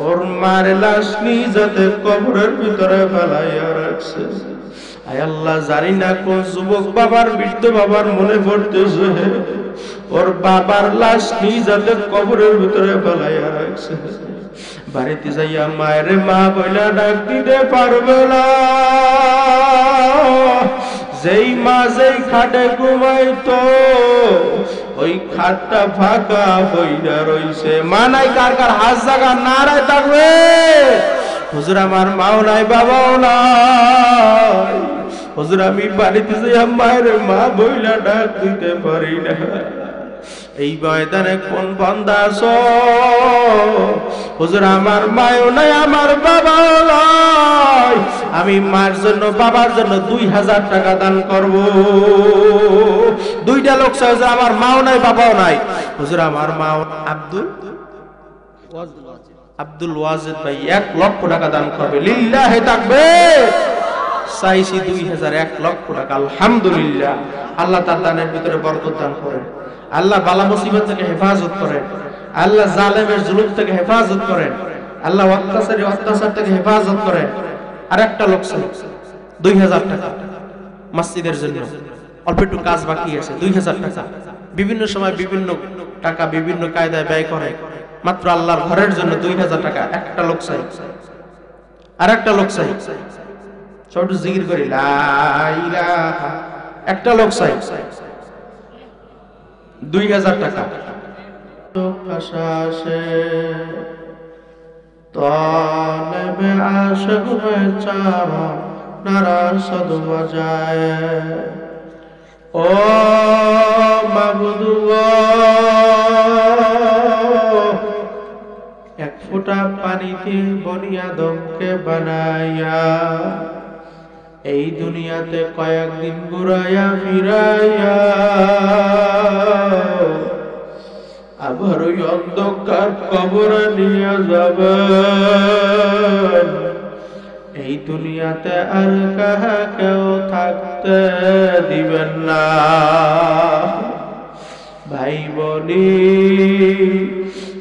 ওর মার লাশ নিজাতে কবরের ভিতরে ফেলাইয়া রাখছে। আয় আল্লাহ, জানি না কোন যুবক বাবার, বৃদ্ধ বাবার মনে পড়তেছে ওর বাবার লাশ নিজাতে কবরের ভিতরে ফেলাইয়া রাখছে। বাড়িতে যাইয়া মায়ের মা বইলা ডাক দিতে পারবে না। যেই মা যেই খাটে ঘুমাইতো ওই খাটটা ফাঁকা হইয়া রইছে। মা নাই, কার কার হাত জাগা, নারায়ে তাকবীর। হুজুর আমার মাও নাই, বাবাও নাই। হুজুর আমি বাড়িতে যাইয়া মায়ের মা বইলা ডাক দিতে পারি না। এই ময়দানে কোন বান্দা আছো হুজুর আমার মাও নাই, আমার বাবাও নাই, আমি মার জন্য বাবার জন্য 2000 টাকা দান করব। দুইটা লোক চাইছে, আমার মাও নাই বাবাও নাই। হুজুর আমার মাও আব্দুল ওয়াজিদ ভাই 1 লক্ষ টাকা দান করবে। লিল্লাহি তাকবীর। চাইছি 2000, 1 লক্ষ টাকা। আলহামদুলিল্লাহ। আল্লাহ তার দানের ভিতরে বরকত দান করেন। আল্লাহ বালা মুসিবত থেকে হেফাজত করেন। আল্লাহ জালেমের জুলুম থেকে হেফাজত করেন। আল্লাহ অত্যাচার থেকে হেফাজত করেন। আর একটা লোক 2000 টাকা মসজিদের জন্য, অল্প একটু কাজ বাকি আছে, 2000 টাকা বিভিন্ন সময় বিভিন্ন টাকা বিভিন্ন কায়দায় ব্যয় করে, মাত্র আল্লাহর ঘরের জন্য 2000 টাকা। একটা লোক চাই। আর একটা লোক চাই, ছোট জিকির করি লা ইলাহা। একটা লোক চাই 2000 টাকা। তালেবে আশিক বেচারা নারা সাদ বাজায়। ও মাবুদ গো, এক ফোঁটা পানিতে বনি আদমকে বানাইয়া এই দুনিয়াতে কয়েকদিন ঘুরাইয়া ফিরাইয়া আবার ওই অন্ধকার কবরে নিয়ে যাবেন। এই দুনিয়াতে আর কাহাকেও থাকতে দিবেন না। ভাই বলি,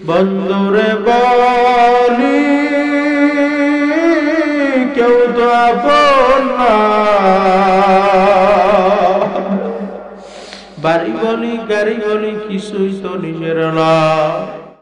বন্ধুরে বলি, কেউ তো আপন না। বাড়ি বলি, গাড়ি বলি, কিছুই তো নিজের না।